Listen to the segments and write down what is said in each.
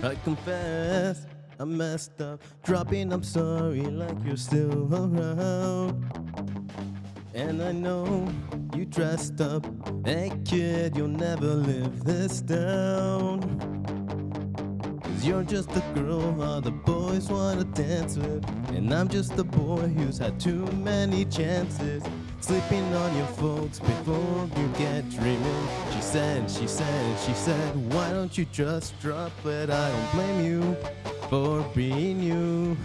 I confess I messed up, dropping I'm sorry like you're still around. And I know you dressed up. Hey kid, you'll never live this down. Cause you're just a girl all the boys wanna dance with. And I'm just a boy who's had too many chances. Sleeping on your folks before you get dreaming. She said, why don't you just drop it? I don't blame you for being you,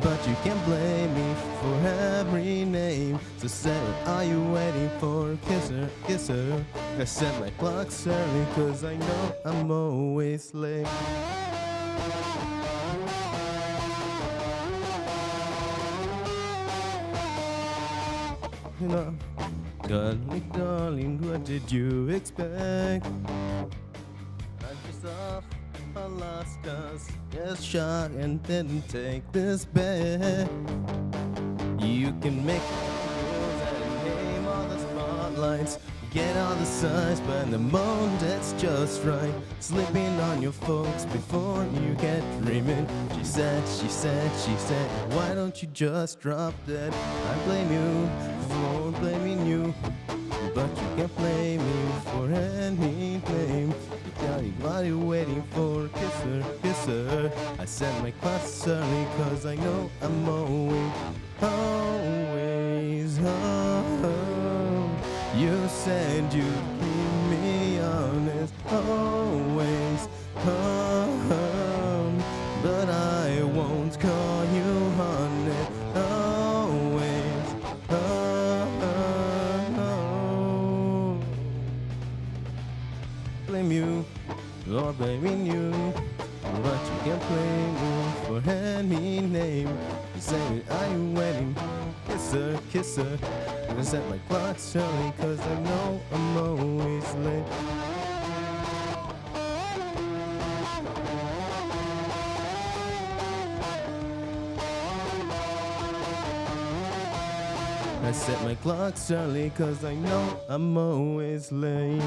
but you can't blame me for every name. So say, what are you waiting for? Kiss her, kiss her. I set my clocks early cause I know I'm always late. Darling, darling, what did you expect? I just off Alaska's just shot and didn't take this bet. You can make rules and name all the spotlights, get all the signs, but in the moment it's just right. Sleeping on your folks before you get dreaming. She said, why don't you just drop that? I blame you for blaming you, but you can't blame me for anything. What are you waiting for? Kiss her, kiss her. I set my class early cause I know I'm always home. You said you'd keep me honest, always home. But I won't call you honey, always home. Blame you or blaming you, but you can't blame me for any name. You say, are you waiting? Kiss her, kiss her. I set my clocks early cause I know I'm always late. I set my clocks early cause I know I'm always late.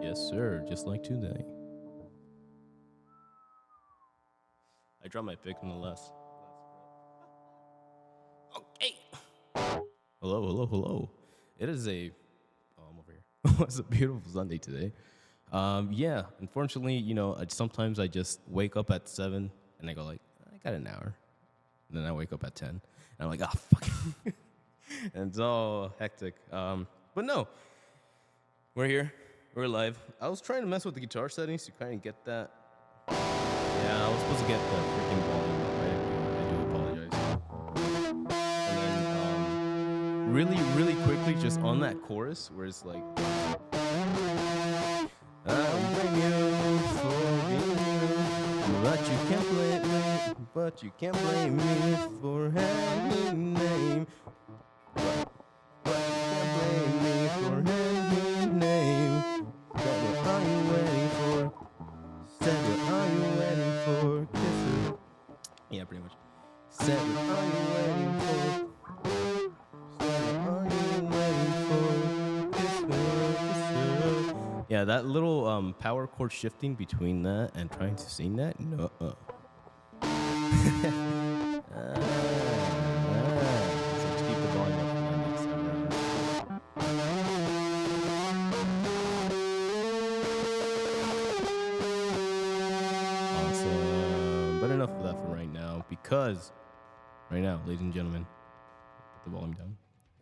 Yes, sir, just like today. I dropped my pick nonetheless. Okay. Hello. It is a... Oh, I'm over here. It's a beautiful Sunday today. Yeah, unfortunately, sometimes I just wake up at 7 and I go like, I got an hour. And then I wake up at 10 and I'm like, oh, fuck. And it's all hectic. But no, we're here. We're live. I was trying to mess with the guitar settings to kind of get that. Yeah, I was supposed to get the freaking volume up. I do apologize. And then, really quickly, just on that chorus where it's like, I'll bring you for being you, but you can't blame me for any name. But you can't blame me for any name. Said, what are you waiting for? Said, what are you waiting for? Kiss her. Yeah, pretty much. Said, what are you waiting for? Said, what are you waiting for? Kiss her, kiss her. Yeah, that little power chord shifting between that and trying to sing that, no. So just keep the volume up for the next round. Awesome. But enough of that for right now, because right now, ladies and gentlemen, put the volume down.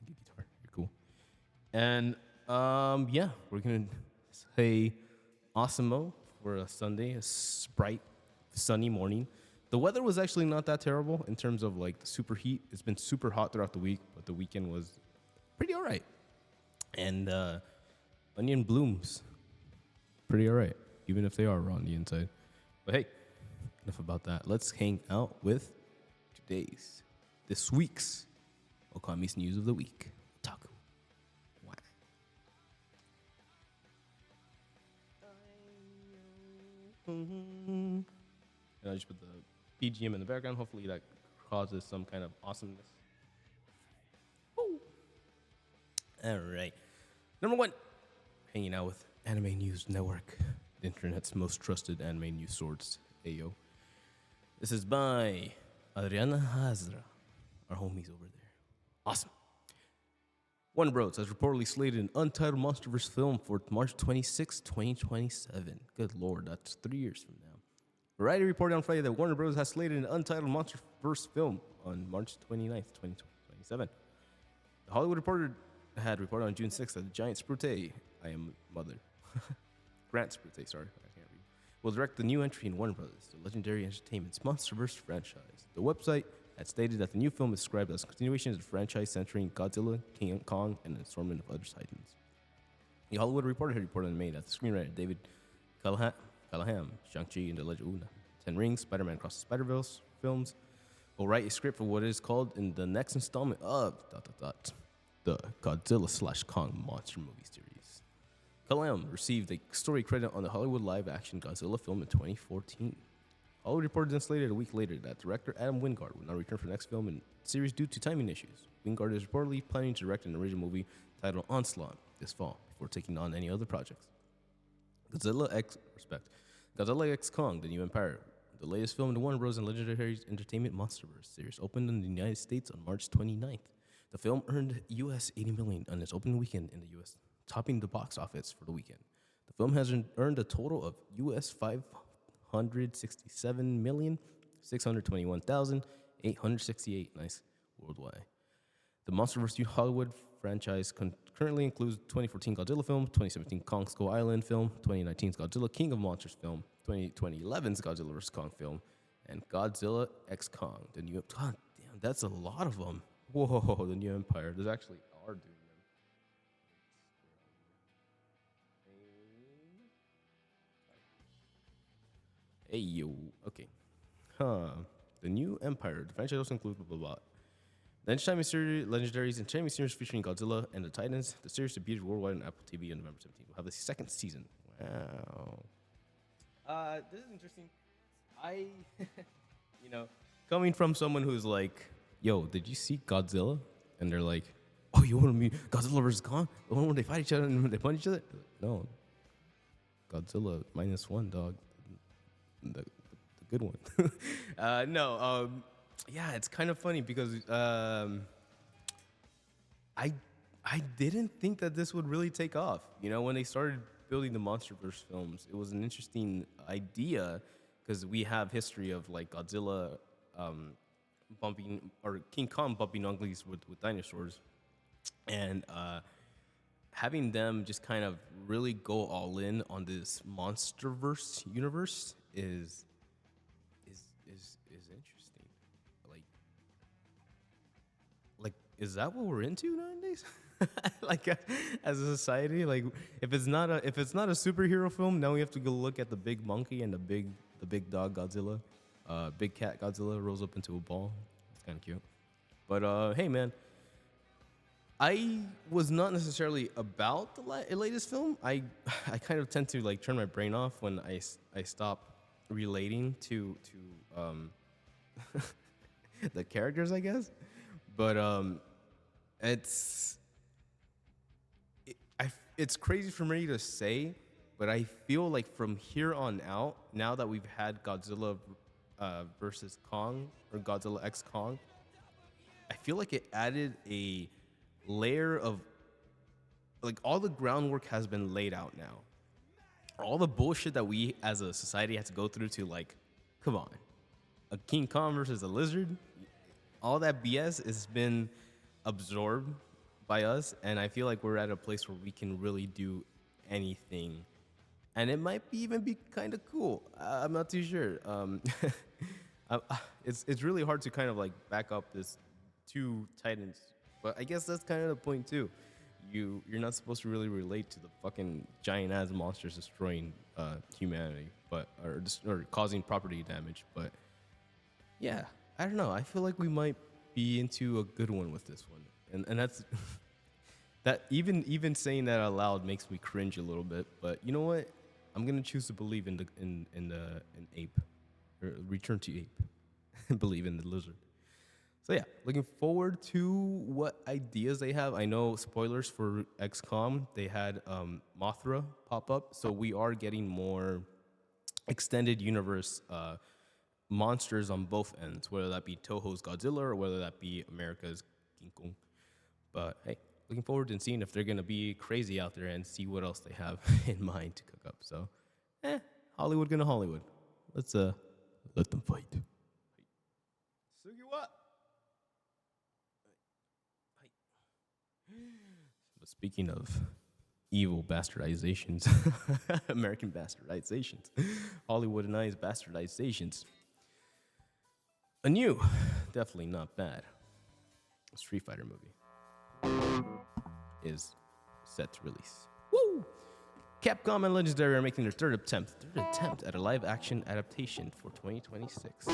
Get guitar. You're cool. And yeah, we're gonna say awesome for a Sunday, a bright, sunny morning. The weather was actually not that terrible in terms of like the super heat. It's been super hot throughout the week, but the weekend was pretty all right. And onion blooms, pretty all right, even if they are raw on the inside. But hey, enough about that. Let's hang out with this week's Okami's News of the Week. Otaku. Wow. And I just put the BGM in the background. Hopefully that causes some kind of awesomeness. Woo. All right. Number one, hanging out with Anime News Network. the internet's most trusted anime news source, Ayo. This is by Adriana Hazra, our homies over there. Awesome. Warner Bros. Has reportedly slated an untitled MonsterVerse film for March 26, 2027. Good lord, that's 3 years from now. Variety reported on Friday that Warner Bros. Has slated an untitled MonsterVerse film on March 29th, 2027. The Hollywood Reporter had reported on June 6th that the giant Sprute, I am mother, Grant Sprute, sorry, I can't read, will direct the new entry in Warner Bros., the legendary entertainment's MonsterVerse franchise. The website had stated that the new film is described as a continuation of the franchise centering Godzilla, King Kong, and an assortment of other titans. The Hollywood Reporter had reported in May that the screenwriter David Callahan, Shang-Chi and the Legend of Una, 10 Rings, Spider-Man Across the Spider-Verse films, will write a script for what is called in the next installment of the Godzilla/Kong monster movie series. Callahan received a story credit on the Hollywood live-action Godzilla film in 2014. Hollywood Reporter then slated a week later that director Adam Wingard will not return for the next film in the series due to timing issues. Wingard is reportedly planning to direct an original movie titled Onslaught this fall before taking on any other projects. Godzilla X Kong, The New Empire, the latest film in the Warner Bros. And Legendary Entertainment MonsterVerse series, opened in the United States on March 29th. The film earned US $80 million on its opening weekend in the US, topping the box office for the weekend. The film has earned a total of US $567,621,868 worldwide. The MonsterVerse Hollywood franchise currently includes 2014 Godzilla film, 2017 Kong Skull Island film, 2019's Godzilla King of Monsters film, 2011's Godzilla vs. Kong film, and Godzilla X Kong. The new, God damn, that's a lot of them. Whoa, the New Empire. There's actually are doing them. Hey yo, okay. The New Empire. The franchise also includes blah blah blah. The Entertainment series, Legendaries Entertainment series featuring Godzilla and the Titans. The series debuted worldwide on Apple TV on November 17th. We'll have the second season. Wow. This is interesting. Coming from someone who's like, yo, did you see Godzilla? And they're like, oh, you want to meet Godzilla versus Kong? The one where they fight each other and they punch each other? No. Godzilla -1, dog. The good one. Yeah, it's kind of funny because I didn't think that this would really take off. You know, when they started building the MonsterVerse films, it was an interesting idea because we have history of like Godzilla bumping or King Kong bumping uglies with dinosaurs, and having them just kind of really go all in on this MonsterVerse universe is interesting. Like, is that what we're into nowadays? Like, as a society, like if it's not a superhero film, now we have to go look at the big monkey and the big dog Godzilla. Big cat Godzilla rolls up into a ball. It's kind of cute. But hey, man, I was not necessarily about the latest film. I kind of tend to like turn my brain off when I stop relating to the characters, I guess. But it's crazy for me to say, but I feel like from here on out, now that we've had Godzilla versus Kong or Godzilla X Kong, I feel like it added a layer of like all the groundwork has been laid out now. All the bullshit that we as a society had to go through to like, come on, a King Kong versus a lizard, all that BS has been absorbed by us, and I feel like we're at a place where we can really do anything, and it might even be kind of cool. I'm not too sure. It's really hard to kind of like back up this two titans, but I guess that's kind of the point too. You're not supposed to really relate to the fucking giant ass monsters destroying humanity, or causing property damage. But yeah, I don't know. I feel like we might be into a good one with this one, and that's that. Even saying that out loud makes me cringe a little bit. But you know what? I'm gonna choose to believe in ape, or return to ape, and believe in the lizard. So yeah, looking forward to what ideas they have. I know spoilers for XCOM. They had Mothra pop up, so we are getting more extended universe monsters on both ends, whether that be Toho's Godzilla or whether that be America's King Kong. But hey, looking forward to seeing if they're gonna be crazy out there and see what else they have in mind to cook up. So, Hollywood gonna Hollywood. Let's let them fight. Sugiwa. But speaking of evil bastardizations, American bastardizations, Hollywoodized bastardizations, a new, definitely not bad, Street Fighter movie is set to release. Woo! Capcom and Legendary are making their third attempt at a live-action adaptation for 2026.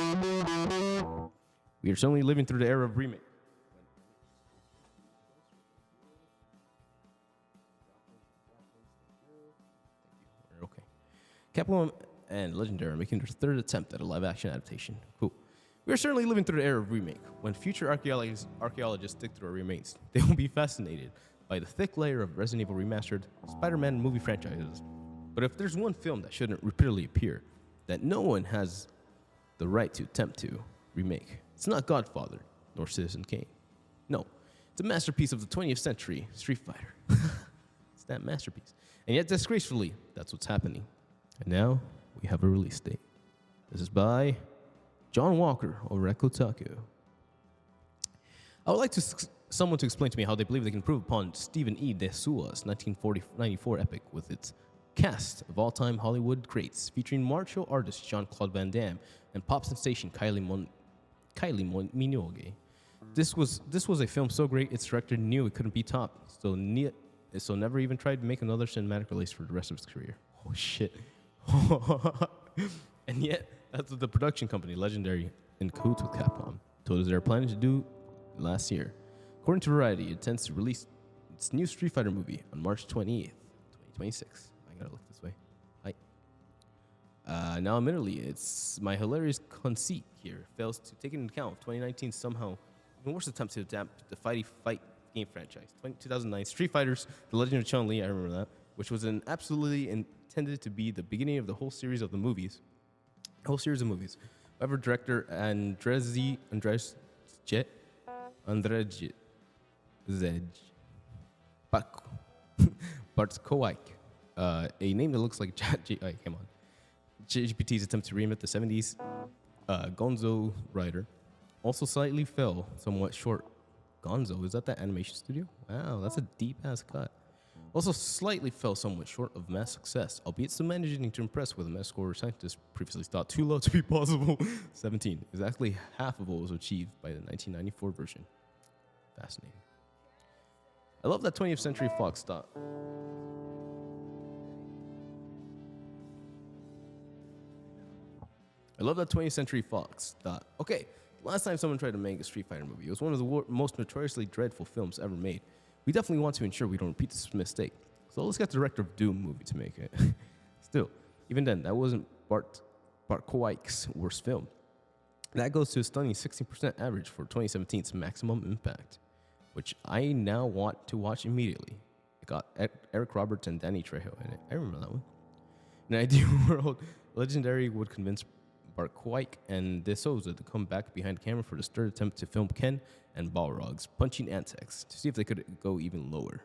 We are certainly living through the era of remake. Okay. Capcom and Legendary are making their third attempt at a live-action adaptation. Cool. We are certainly living through the era of remake. When future archaeologists dig through our remains, they will be fascinated by the thick layer of Resident Evil Remastered, Spider-Man movie franchises. But if there's one film that shouldn't repeatedly appear, that no one has the right to attempt to remake, it's not Godfather, nor Citizen Kane. No, it's a masterpiece of the 20th century, Street Fighter. It's that masterpiece. And yet, disgracefully, that's what's happening. And now, we have a release date. This is by John Walker over at Otaku. I would like someone to explain to me how they believe they can improve upon Stephen E. De Souza's 1994 epic with its cast of all-time Hollywood greats, featuring martial artist Jean-Claude Van Damme and pop sensation Kylie Minogue. This was a film so great its director knew it couldn't be topped, so never even tried to make another cinematic release for the rest of his career. Oh shit! And yet, that's what the production company Legendary, in cahoots with Capcom, told us they were planning to do last year. According to Variety, it intends to release its new Street Fighter movie on March 28th, 2026. I gotta look this way. Hi. Now, admittedly, it's my hilarious conceit here fails to take into account 2019 somehow even worse attempt to adapt the Fight game franchise. 2009 Street Fighters: The Legend of Chun-Li, I remember that, which was absolutely intended to be the beginning of the whole series of movies. However, director Andrzej Bartkowiak, a name that looks like JGPT's attempt to reinvent the 70s Gonzo writer, also slightly fell somewhat short. Gonzo, is that animation studio? Wow, that's a deep-ass cut. Also slightly fell somewhat short of mass success, albeit still managing to impress with a meta score scientists previously thought too low to be possible. 17, exactly half of what was achieved by the 1994 version. Fascinating. I love that 20th Century Fox thought. Okay, last time someone tried to make a Street Fighter movie, it was one of the most notoriously dreadful films ever made. We definitely want to ensure we don't repeat this mistake. So let's get the director of Doom movie to make it. Still, even then, that wasn't Bartkowiak's worst film. That goes to a stunning 16% average for 2017's Maximum Impact, which I now want to watch immediately. It got Eric Roberts and Danny Trejo in it. I remember that one. In an ideal world, Legendary would convince Bartkowiak and De Souza to come back behind the camera for the third attempt to film Ken and Balrog's punching antics to see if they could go even lower.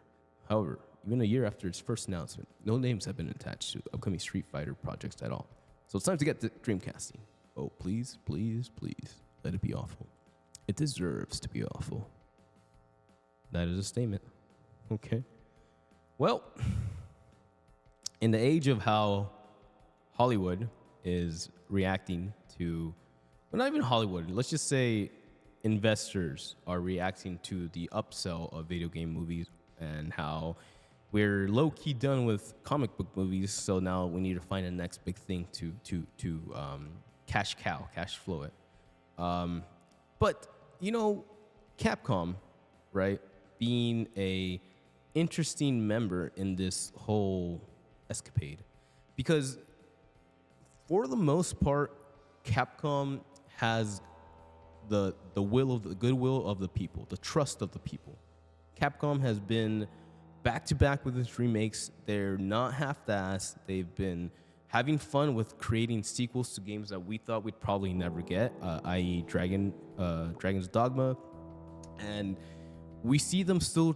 However, even a year after its first announcement, no names have been attached to upcoming Street Fighter projects at all. So it's time to get the Dreamcasting. Oh, please, please, please, let it be awful. It deserves to be awful. That is a statement. Okay. Well, in the age of how Hollywood is reacting to, well, not even Hollywood, let's just say investors are reacting to the upsell of video game movies and how we're low-key done with comic book movies, so now we need to find the next big thing to cash flow it. But, you know, Capcom, right, being a interesting member in this whole escapade, because for the most part, Capcom has the will of the goodwill of the people, the trust of the people. Capcom has been back to back with its remakes. They're not half-assed. They've been having fun with creating sequels to games that we thought we'd probably never get, i.e., Dragon's Dogma, and we see them still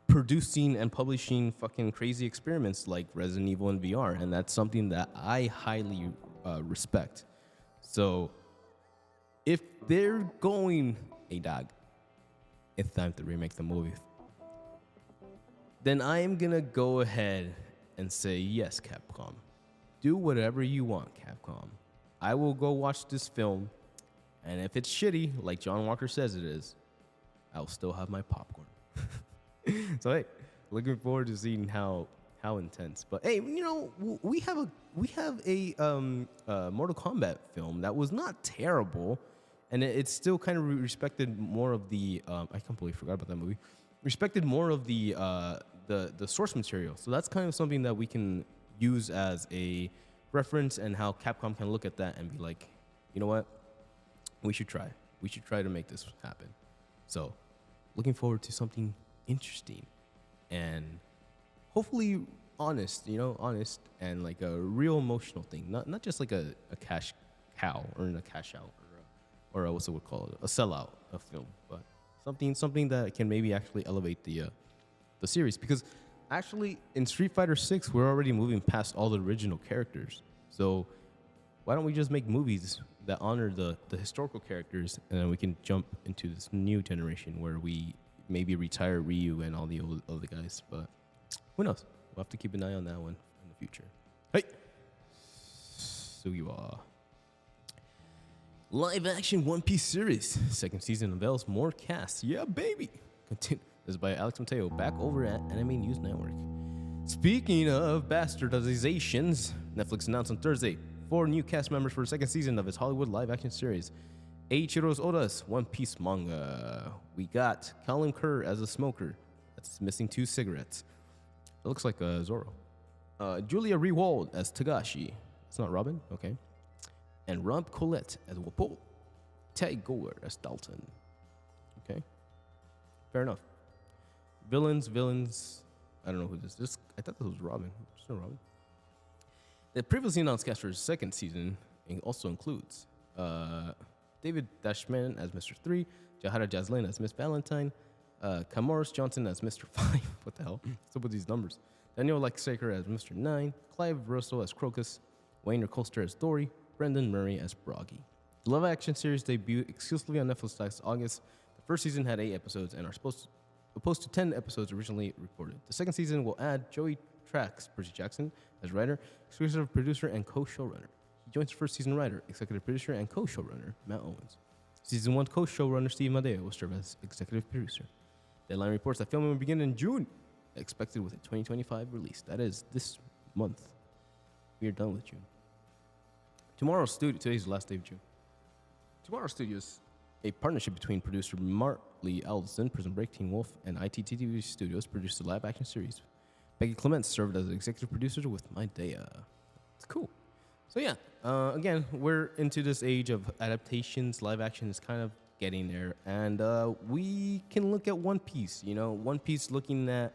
producing and publishing fucking crazy experiments like Resident Evil in VR, and that's something that I highly respect. So if they're going, hey dog, it's time to remake the movie, then I am gonna go ahead and say yes, Capcom. Do whatever you want, Capcom. I will go watch this film, and if it's shitty, like John Walker says it is, I'll still have my popcorn. So hey, looking forward to seeing how intense. But hey, you know, we have a Mortal Kombat film that was not terrible, and it still kind of respected more of the I completely forgot about that movie. Respected more of the source material. So that's kind of something that we can use as a reference, and how Capcom can look at that and be like, you know what, we should try to make this happen. So looking forward to something interesting and hopefully honest and like a real emotional thing, not just like a cash cow or a cash out or what's it would call it, a sellout of film, but something that can maybe actually elevate the series, because actually in Street Fighter 6 we're already moving past all the original characters. So why don't we just make movies that honor the historical characters, and then we can jump into this new generation where we maybe retire Ryu and all the other guys. But who knows? We'll have to keep an eye on that one in the future. Hey, so you are live action One Piece series second season unveils more casts. Yeah, baby. Continue. This is by Alex Mateo, back over at Anime News Network. Speaking of bastardizations, Netflix announced on Thursday 4 new cast members for the second season of its Hollywood live action series, Eiichiro Oda's One Piece manga. We got Colin Kerr as a smoker that's missing 2 cigarettes. It looks like Zoro. Julia Rewald as Tagashi. It's not Robin, okay. And Rob Collette as Wapo. Tay Gower as Dalton. Okay, fair enough. Villains. I don't know who this is. I thought this was Robin. It's not Robin. The previously announced cast for the second season also includes David Dashman as Mr. 3, Jahara Jaslin as Miss Valentine, Camoros Johnson as Mr. 5. What the hell? What's up with these numbers? Daniel Lexaker as Mr. 9, Clive Russell as Crocus, Wayne Colster as Dory, Brendan Murray as Broggy. The live action series debuted exclusively on Netflix last August. The first season had 8 episodes and are opposed to 10 episodes originally reported. The second season will add Joey Trax, Percy Jackson, as writer, exclusive producer, and co-showrunner. He joins first season writer, executive producer, and co-showrunner Matt Owens. Season 1 co-showrunner Steve Madeo will serve as executive producer. Deadline reports that filming will begin in June, expected with a 2025 release. That is this month. We are done with June. Today's the last day of June. Tomorrow Studios, a partnership between producer Martley Allison, Prison Break, Teen Wolf, and ITTV Studios, produced a live-action series. Becky Clements served as executive producer with Midea. It's cool. So yeah, again, we're into this age of adaptations. Live action is kind of getting there, and we can look at One Piece. You know, One Piece looking at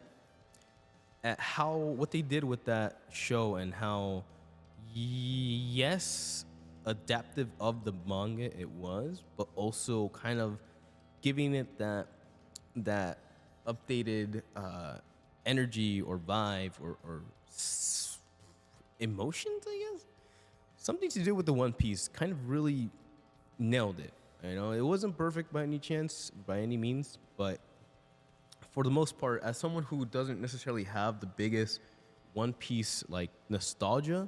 what they did with that show, and how yes, adaptive of the manga it was, but also kind of giving it that updated energy or vibe or emotions, I guess. Something to do with the One Piece kind of really nailed it. You know, it wasn't perfect by any means, but for the most part, as someone who doesn't necessarily have the biggest One Piece like nostalgia,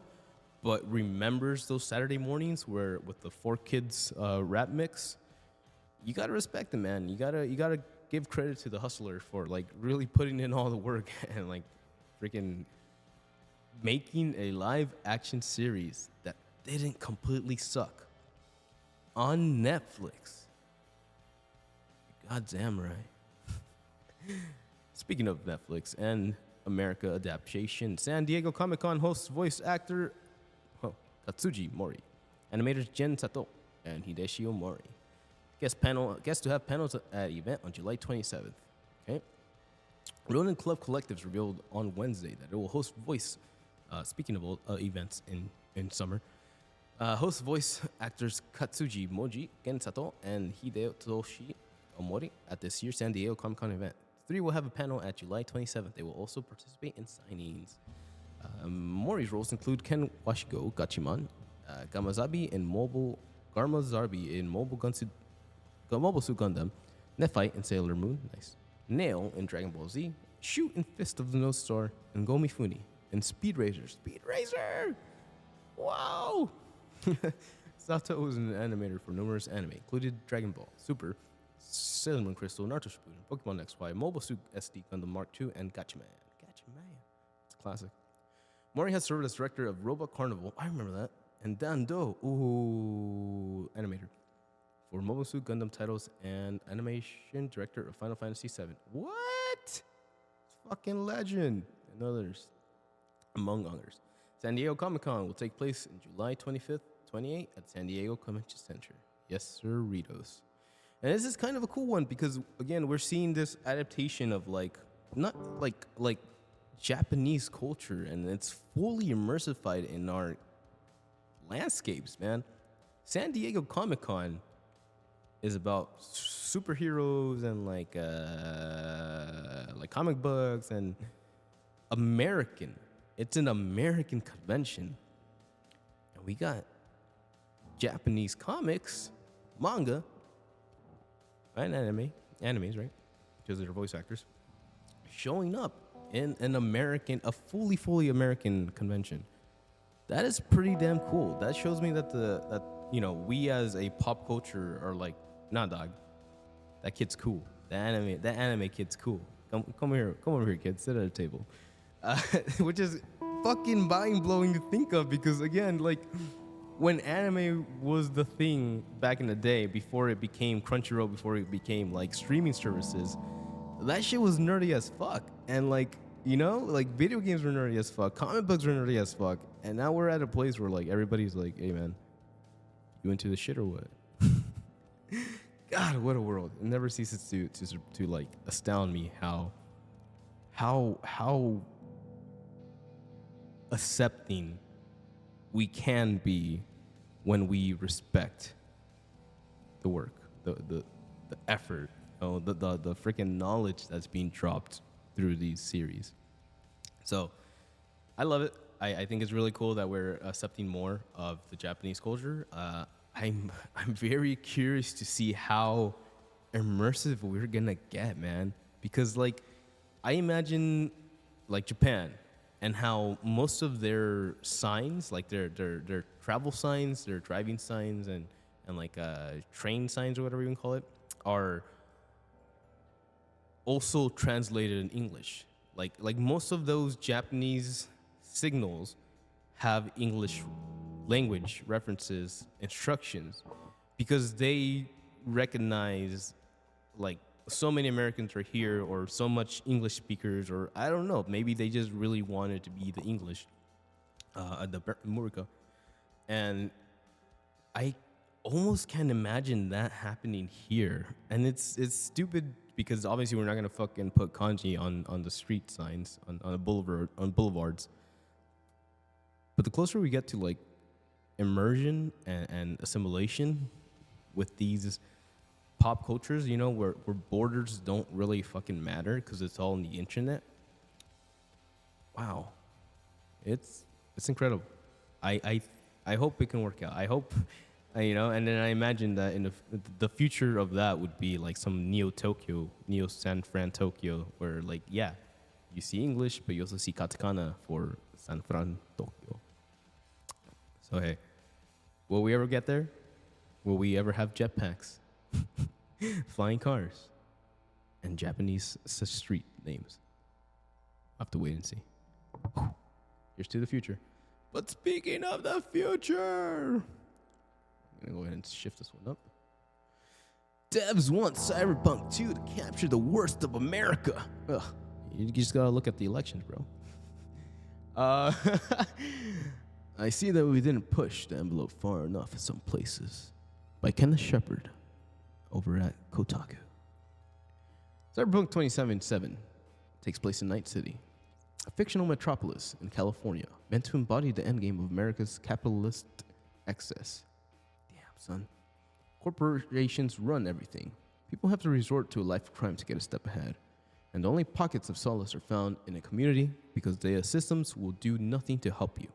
but remembers those Saturday mornings where with the 4Kids rap mix, you gotta respect them, man. You gotta give credit to the hustler for like really putting in all the work and like freaking making a live action series that didn't completely suck on Netflix. Goddamn right. Speaking of Netflix and America adaptation, San Diego Comic-Con hosts voice actor Katsuji Mori, animators Jen Sato and Hideshi Omori, Guest to have panels at event on July 27th. Okay. Ronin Club Collectives revealed on Wednesday that it will host voice. Speaking of events in summer, host voice actors Katsuji Moji Gensato and Hidetoshi Omori at this year's San Diego Comic Con event. Three will have a panel at July 27th. They will also participate in signings. Mori's roles include Ken Washigo Gachiman, Garmazabi in Mobile Mobile Suit Gundam, Nephite in Sailor Moon, nice, Nail in Dragon Ball Z, Shoot in Fist of the North Star, and Gomifuni in Speed Racer. Speed Racer! Wow! Sato is an animator for numerous anime, including Dragon Ball, Super, Sailor Moon Crystal, Naruto Shippuden, Pokemon XY, Mobile Suit SD Gundam Mark II, and Gatchaman. Gatchaman. It's a classic. Mori has served as director of Robot Carnival, I remember that, and Dando, animator, for Mobile Suit Gundam titles and animation director of Final Fantasy VII. What? Fucking legend. And others, among others. San Diego Comic-Con will take place in July 25th, 28th at San Diego Convention Center. Yes, sir, Ritos. And this is kind of a cool one because, again, we're seeing this adaptation of, not Japanese culture, and it's fully immersified in our landscapes, man. San Diego Comic-Con is about superheroes and like comic books and American. It's an American convention. And we got Japanese comics, manga, and animes, right? Because they're voice actors, showing up in a fully American convention. That is pretty damn cool. That shows me that we as a pop culture are like, nah, dog, that kid's cool. That anime kid's cool. Come over here, kid. Sit at a table. Which is fucking mind-blowing to think of because, again, when anime was the thing back in the day, before it became Crunchyroll, before it became streaming services, that shit was nerdy as fuck. And video games were nerdy as fuck, comic books were nerdy as fuck, and now we're at a place where everybody's like, hey man, you into the shit or what? God, what a world. It never ceases to astound me how accepting we can be when we respect the work, the effort, the freaking knowledge that's being dropped through these series. So I love it. I think it's really cool that we're accepting more of the Japanese culture. I'm very curious to see how immersive we're gonna get, man. Because I imagine Japan and how most of their signs, their travel signs, their driving signs, and train signs or whatever you can call it, are also translated in English. Like most of those Japanese signals have English language references, instructions, because they recognize so many Americans are here, or so much English speakers, or I don't know, maybe they just really wanted to be the English, the Murica. And I almost can't imagine that happening here. And it's stupid because obviously we're not gonna fucking put kanji on the street signs, on boulevards. But the closer we get to immersion and assimilation with these pop cultures, where borders don't really fucking matter because it's all on the internet. Wow, it's incredible. I hope it can work out. I hope, and then I imagine that in the future of that would be some Neo San Fran Tokyo, where you see English, but you also see katakana for San Fran Tokyo. So hey, will we ever get there? Will we ever have jetpacks, flying cars, and Japanese street names? I'll have to wait and see. Here's to the future. But speaking of the future, I'm gonna go ahead and shift this one up. Devs want Cyberpunk 2 to capture the worst of America. Ugh, you just gotta look at the elections, bro. I see that we didn't push the envelope far enough in some places. By Kenneth Shepard. over at Kotaku. Cyberpunk 2077 takes place in Night City, a fictional metropolis in California meant to embody the endgame of America's capitalist excess. Damn, son. Corporations run everything. People have to resort to a life of crime to get a step ahead. And the only pockets of solace are found in a community because data systems will do nothing to help you.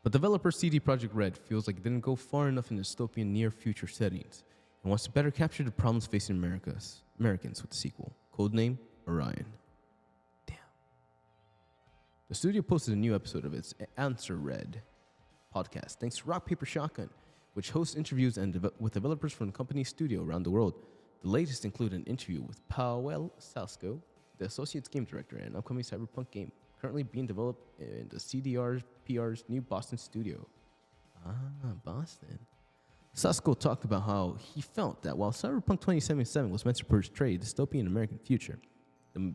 But developer CD Projekt Red feels like it didn't go far enough in dystopian near-future settings and wants to better capture the problems facing Americans with the sequel, codename Orion. Damn. The studio posted a new episode of its Answer Red podcast thanks to Rock Paper Shotgun, which hosts interviews with developers from the company's studio around the world. The latest include an interview with Powell Salsko, the Associate's game director and upcoming Cyberpunk game, currently being developed in the CDR's new Boston studio. Boston. Salsko talked about how he felt that while Cyberpunk 2077 was meant to portray a dystopian American future, and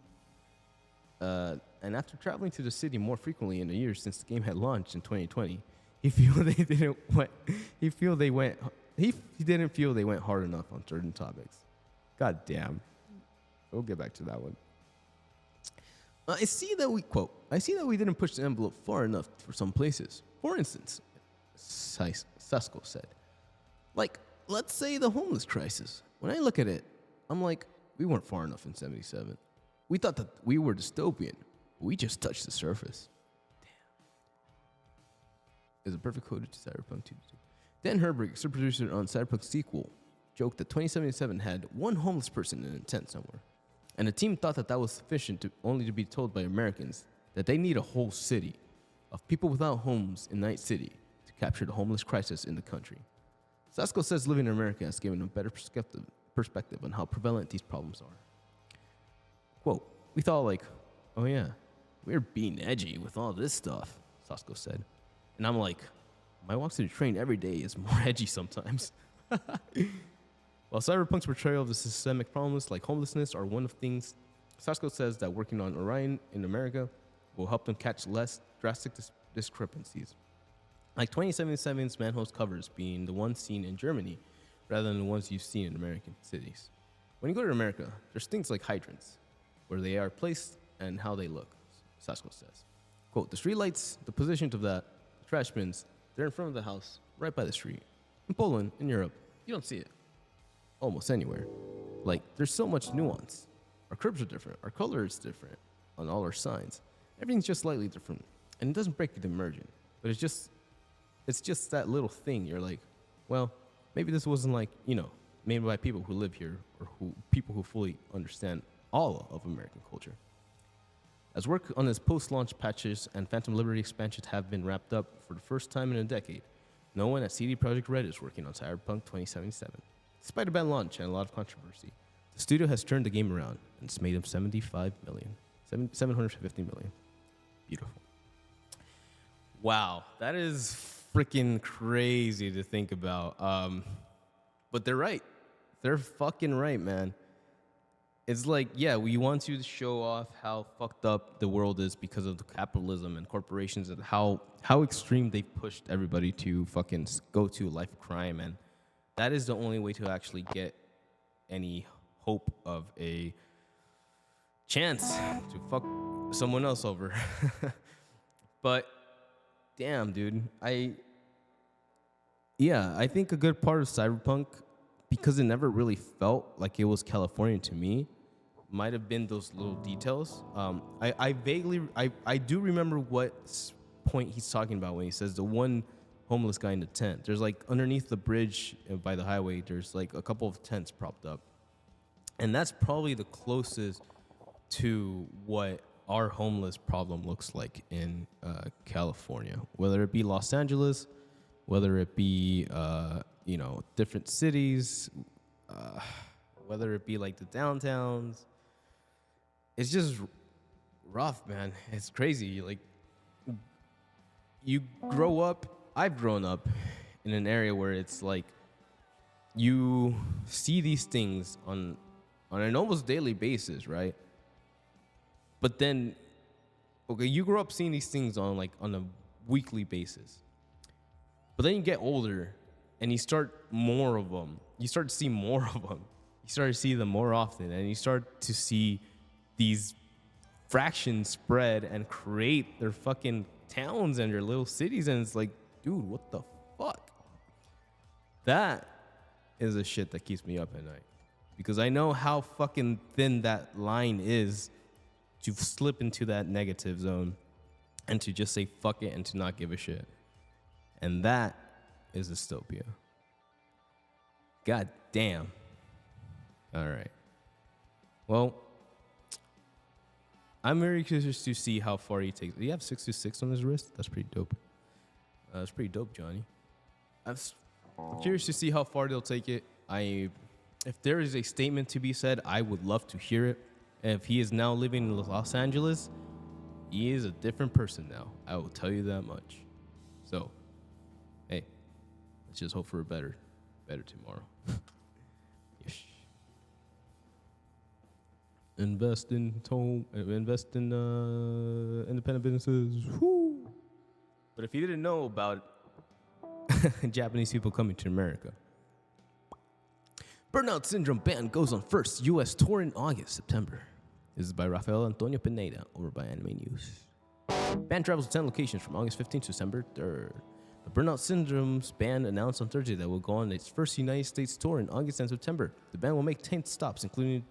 after traveling to the city more frequently in the years since the game had launched in 2020, he didn't feel they went hard enough on certain topics. God damn. We'll get back to that one. I see that we didn't push the envelope far enough for some places. For instance, Sasko said, like, let's say the homeless crisis. When I look at it, I'm like, we weren't far enough in 77. We thought that we were dystopian. We just touched the surface. Is a perfect code to Cyberpunk 2. Dan Herberg, super producer on Cyberpunk's sequel, joked that 2077 had one homeless person in a tent somewhere. And the team thought that was sufficient only to be told by Americans that they need a whole city of people without homes in Night City to capture the homeless crisis in the country. Sasko says living in America has given a better perspective on how prevalent these problems are. Quote, we thought like, oh yeah, we're being edgy with all this stuff, Sasko said. And I'm like, my walks to the train every day is more edgy sometimes. While Cyberpunk's portrayal of the systemic problems like homelessness are one of things, Sasko says that working on Orion in America will help them catch less drastic discrepancies. Like 2077's manhost covers being the ones seen in Germany rather than the ones you've seen in American cities. When you go to America, there's things like hydrants, where they are placed and how they look, Sasko says. Quote, the streetlights, the position of that, the trash bins, they're in front of the house, right by the street. In Poland, in Europe, you don't see it. Almost anywhere. Like, there's so much nuance. Our curbs are different. Our color is different on all our signs. Everything's just slightly different. And it doesn't break the immersion. But it's just that little thing. You're like, well, maybe this wasn't like, made by people who live here or people who fully understand all of American culture. As work on its post-launch patches and Phantom Liberty expansions have been wrapped up for the first time in a decade, no one at CD Projekt Red is working on Cyberpunk 2077. Despite a bad launch and a lot of controversy, the studio has turned the game around and it's made them $750 million. Beautiful. Wow, that is freaking crazy to think about. But they're right. They're fucking right, man. It's like, yeah, we want you to show off how fucked up the world is because of the capitalism and corporations and how extreme they've pushed everybody to fucking go to a life of crime. And that is the only way to actually get any hope of a chance to fuck someone else over. But damn, dude, I think a good part of Cyberpunk, because it never really felt like it was California to me, might have been those little details. I do remember what point he's talking about when he says the one homeless guy in the tent. There's like underneath the bridge by the highway, there's like a couple of tents propped up. And that's probably the closest to what our homeless problem looks like in California, whether it be Los Angeles, whether it be, different cities, whether it be like the downtowns. It's just rough, man. It's crazy. Like, I've grown up in an area where it's like you see these things on an almost daily basis, right? But then, okay, you grow up seeing these things on a weekly basis. But then you get older and you start more of them. you start to see more of them. You start to see them more often, and you start to see these fractions spread and create their fucking towns and their little cities, and it's like, dude, what the fuck? That is the shit that keeps me up at night, because I know how fucking thin that line is to slip into that negative zone and to just say fuck it and to not give a shit. And that is dystopia. God damn. All right. Well, I'm very curious to see how far he takes. Do you have 626 on his wrist? That's pretty dope. That's pretty dope, Johnny. I'm curious to see how far they'll take it. If there is a statement to be said, I would love to hear it. If he is now living in Los Angeles, he is a different person now. I will tell you that much. So, hey, let's just hope for a better tomorrow. Yes. Invest in independent businesses. Woo. But if you didn't know about Japanese people coming to America, Burnout Syndrome band goes on first U.S. tour in August, September. This is by Rafael Antonio Pineda, over by Anime News. Band travels to 10 locations from August 15th to December 3rd. The Burnout Syndrome's band announced on Thursday that will go on its first United States tour in August and September. The band will make 10 stops, including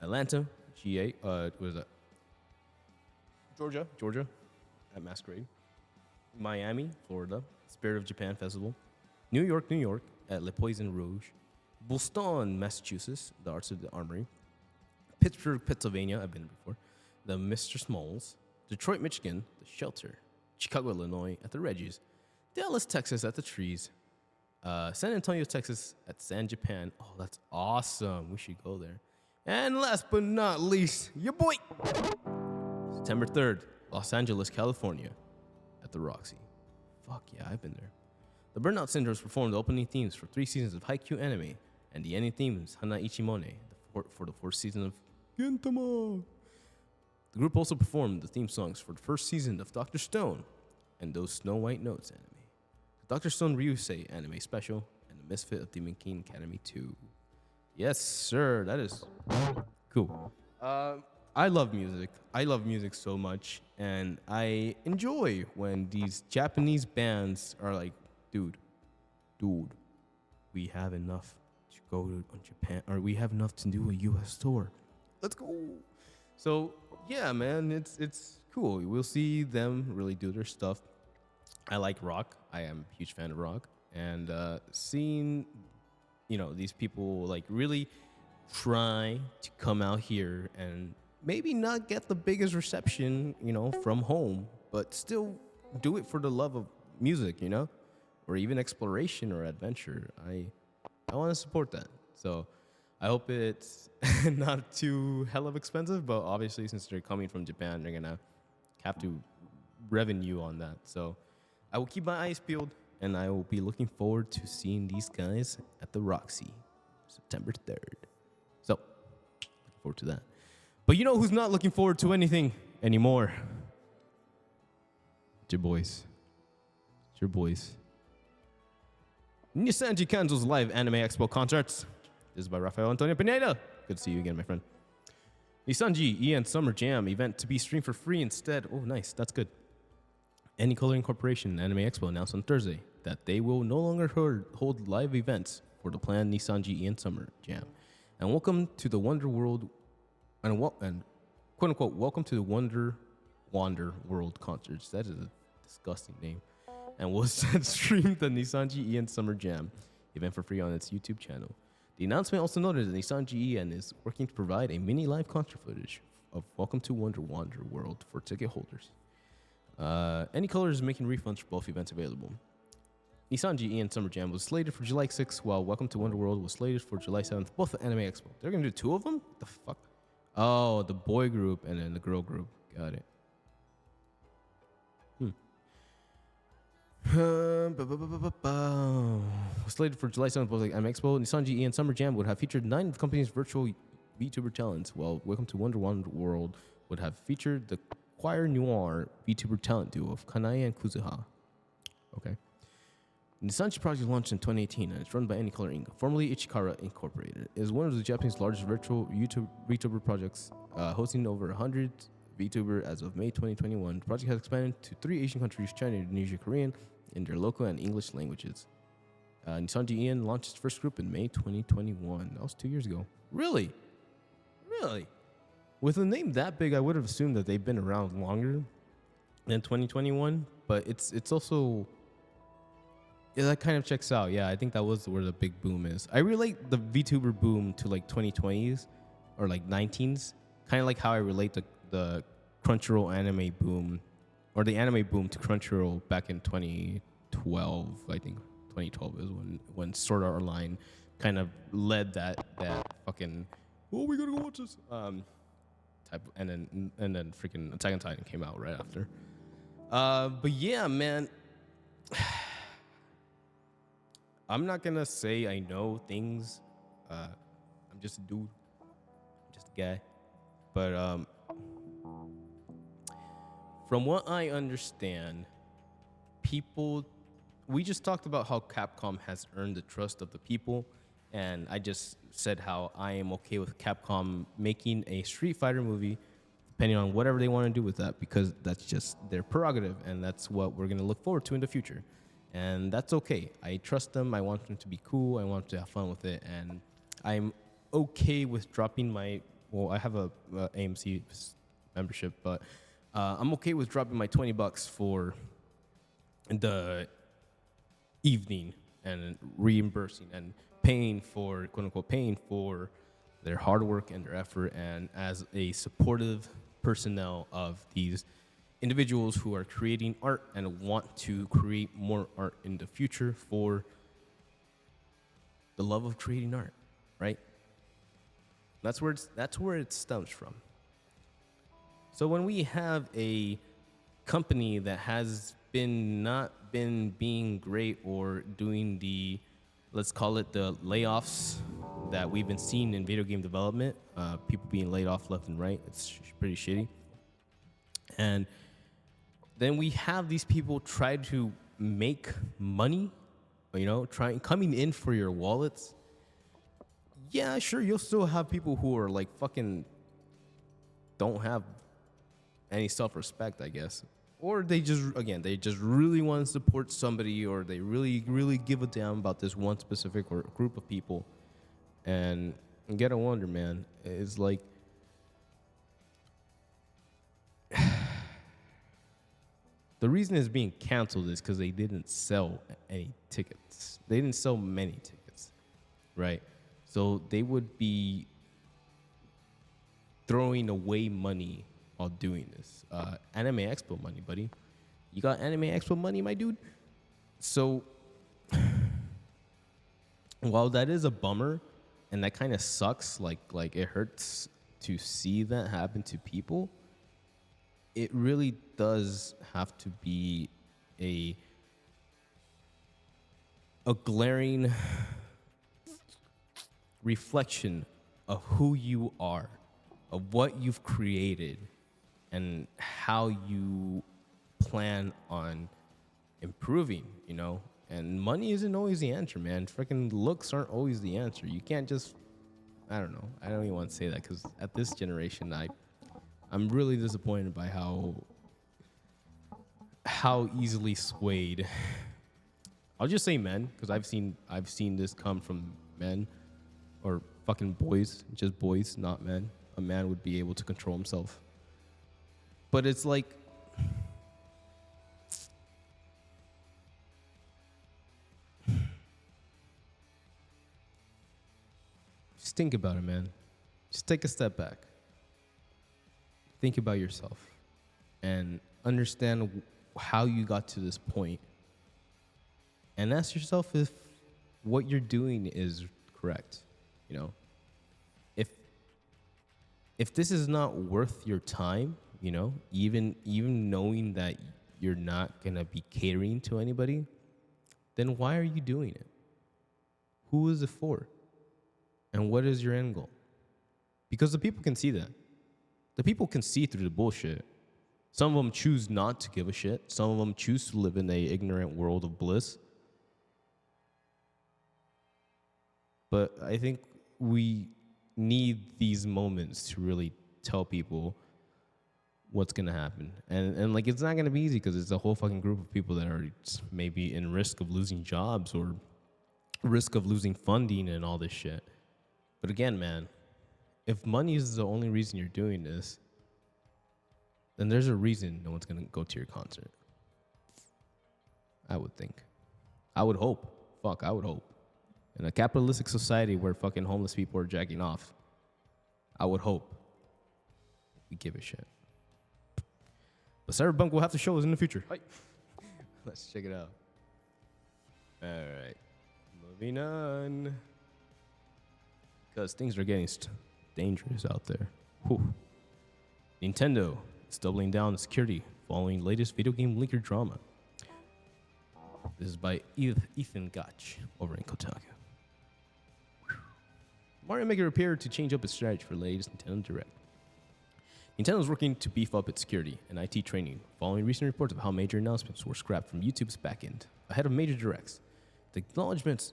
Atlanta, GA, what is that? Georgia, at Masquerade. Miami, Florida, Spirit of Japan Festival. New York, at Le Poison Rouge. Boston, Massachusetts, the Arts of the Armory. Pittsburgh, Pennsylvania, I've been there before. The Mr. Smalls. Detroit, Michigan, the Shelter. Chicago, Illinois, at the Reggies. Dallas, Texas, at the Trees. San Antonio, Texas, at San Japan. Oh, that's awesome. We should go there. And last but not least, your boy, September 3rd, Los Angeles, California, at the Roxy. Fuck yeah, I've been there. The Burnout Syndromes performed the opening themes for 3 seasons of Haikyuu anime, and the ending theme is Hana Ichimone for the 4th season of Gintama. The group also performed the theme songs for the 1st season of Dr. Stone and those Snow White Notes anime, the Dr. Stone Ryusei anime special, and the Misfit of Demon King Academy 2. Yes, sir, that is cool. I love music. I love music so much, and I enjoy when these Japanese bands are like, dude, we have enough to go to Japan, or we have enough to do a U.S. tour. Let's go. So yeah, man, it's cool. We'll see them really do their stuff. I like rock. I am a huge fan of rock, and seeing these people like really try to come out here and maybe not get the biggest reception, from home, but still do it for the love of music, or even exploration or adventure. I want to support that. So I hope it's not too hell of expensive, but obviously since they're coming from Japan, they're going to have to revenue on that. So I will keep my eyes peeled, and I will be looking forward to seeing these guys at the Roxy, September 3rd. So, looking forward to that. But you know who's not looking forward to anything anymore? It's your boys. Nisanji Kanzo's live anime expo concerts. This is by Rafael Antonio Pineda. Good to see you again, my friend. Nisanji Ian Summer Jam event to be streamed for free instead. Oh, nice. That's good. Anycolor Incorporation Anime Expo announced on Thursday that they will no longer hold live events for the planned Nisanji Ian Summer Jam. And welcome to the Wonder World, and quote unquote, welcome to the Wander World concerts. That is a disgusting name. And will stream the Nisanji Ian Summer Jam event for free on its YouTube channel. The announcement also noted that Nisanji Ian is working to provide a mini live concert footage of Welcome to Wander World for ticket holders. Anycolor is making refunds for both events available. Nisanji Ian Summer Jam was slated for July 6th, while Welcome to Wonder World was slated for July 7th, both at Anime Expo. They're going to do 2 of them? What the fuck? Oh, the boy group and then the girl group. Got it. Slated for July 7th, both at Anime Expo. Nisanji Ian Summer Jam would have featured 9 of the company's virtual VTuber talents, while Welcome to Wonder World would have featured the Choir Noir VTuber talent duo of Kanae and Kuzuha. Okay. The Nisanshi project launched in 2018 and it's run by Anycolor Inc., formerly Ichikara Incorporated. It is one of the Japanese largest virtual VTuber projects, hosting over 100 VTuber as of May 2021. The project has expanded to 3 Asian countries, China, Indonesia, Korean, in their local and English languages. Nisanji Ian launched its first group in May 2021. That was 2 years ago. Really? Really? With a name that big, I would have assumed that they've been around longer than 2021, but it's also... Yeah, that kind of checks out. Yeah, I think that was where the big boom is. I relate the VTuber boom to like 2020s or like 19s, kind of like how I relate the Crunchyroll anime boom or the anime boom to Crunchyroll back in 2012. I think 2012 is when Sword Art Online kind of led that fucking, oh, we gotta go watch this type, and then freaking Attack on Titan came out right after. But yeah, man. I'm not gonna say I know things. I'm just a dude. I'm just a guy. But from what I understand, we just talked about how Capcom has earned the trust of the people, and I just said how I am okay with Capcom making a Street Fighter movie, depending on whatever they want to do with that, because that's just their prerogative, and that's what we're gonna look forward to in the future. And that's okay. I trust them. I want them to be cool. I want them to have fun with it. And I'm okay with dropping my... Well, I have a AMC membership, but I'm okay with dropping my $20 for the evening and reimbursing and paying for, quote-unquote, paying for their hard work and their effort, and as a supportive personnel of these individuals who are creating art and want to create more art in the future for the love of creating art, right? That's where it stems from. So when we have a company that has not been being great or doing the, let's call it the layoffs that we've been seeing in video game development, people being laid off left and right, it's pretty shitty. And then we have these people try to make money, coming in for your wallets. Yeah, sure, you'll still have people who are like fucking don't have any self-respect, I guess. Or they just really want to support somebody, or they really, really give a damn about this one specific or group of people. And you gotta wonder, man, it's like... The reason it's being canceled is because they didn't sell any tickets. They didn't sell many tickets, right? So they would be throwing away money while doing this. Anime Expo money, buddy. You got Anime Expo money, my dude? So while that is a bummer and that kind of sucks, like it hurts to see that happen to people, it really does have to be a glaring reflection of who you are, of what you've created, and how you plan on improving, And money isn't always the answer, man. Freaking looks aren't always the answer. You can't just, I don't know. I don't even want to say that because at this generation, I'm really disappointed by how easily swayed. I'll just say men, because I've seen this come from men or fucking boys, just boys, not men. A man would be able to control himself. But it's like, just think about it, man. Just take a step back. Think about yourself and understand how you got to this point. And ask yourself if what you're doing is correct. If this is not worth your time, even knowing that you're not gonna be catering to anybody, then why are you doing it? Who is it for? And what is your end goal? Because the people can see that. The people can see through the bullshit. Some of them choose not to give a shit. Some of them choose to live in a ignorant world of bliss. But I think we need these moments to really tell people what's gonna happen, and like it's not gonna be easy because it's a whole fucking group of people that are maybe in risk of losing jobs or risk of losing funding and all this shit. But again, man, if money is the only reason you're doing this, then there's a reason no one's gonna go to your concert. I would think. I would hope. Fuck, I would hope. In a capitalistic society where fucking homeless people are jacking off, I would hope we give a shit. But Cyberpunk will have to show us in the future. Hi. Let's check it out. All right. Moving on. Because things are getting dangerous out there. Whew. Nintendo is doubling down on security following latest video game leaker drama. This is by Ethan Gotch over in Kotaku. Mario Maker appeared to change up its strategy for the latest Nintendo Direct. Nintendo is working to beef up its security and IT training following recent reports of how major announcements were scrapped from YouTube's backend ahead of major directs. The acknowledgments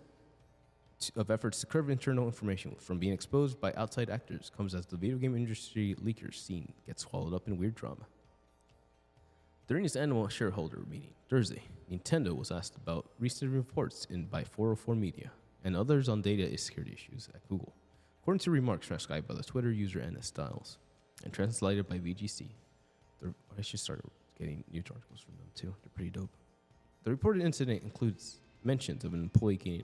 of efforts to curb internal information from being exposed by outside actors comes as the video game industry leakers scene gets swallowed up in weird drama. During its annual shareholder meeting Thursday, Nintendo was asked about recent reports by 404 Media and others on data security issues at Google. According to remarks transcribed by the Twitter user NS Styles and translated by VGC, I should start getting news articles from them too. They're pretty dope. The reported incident includes mentions of an employee gaining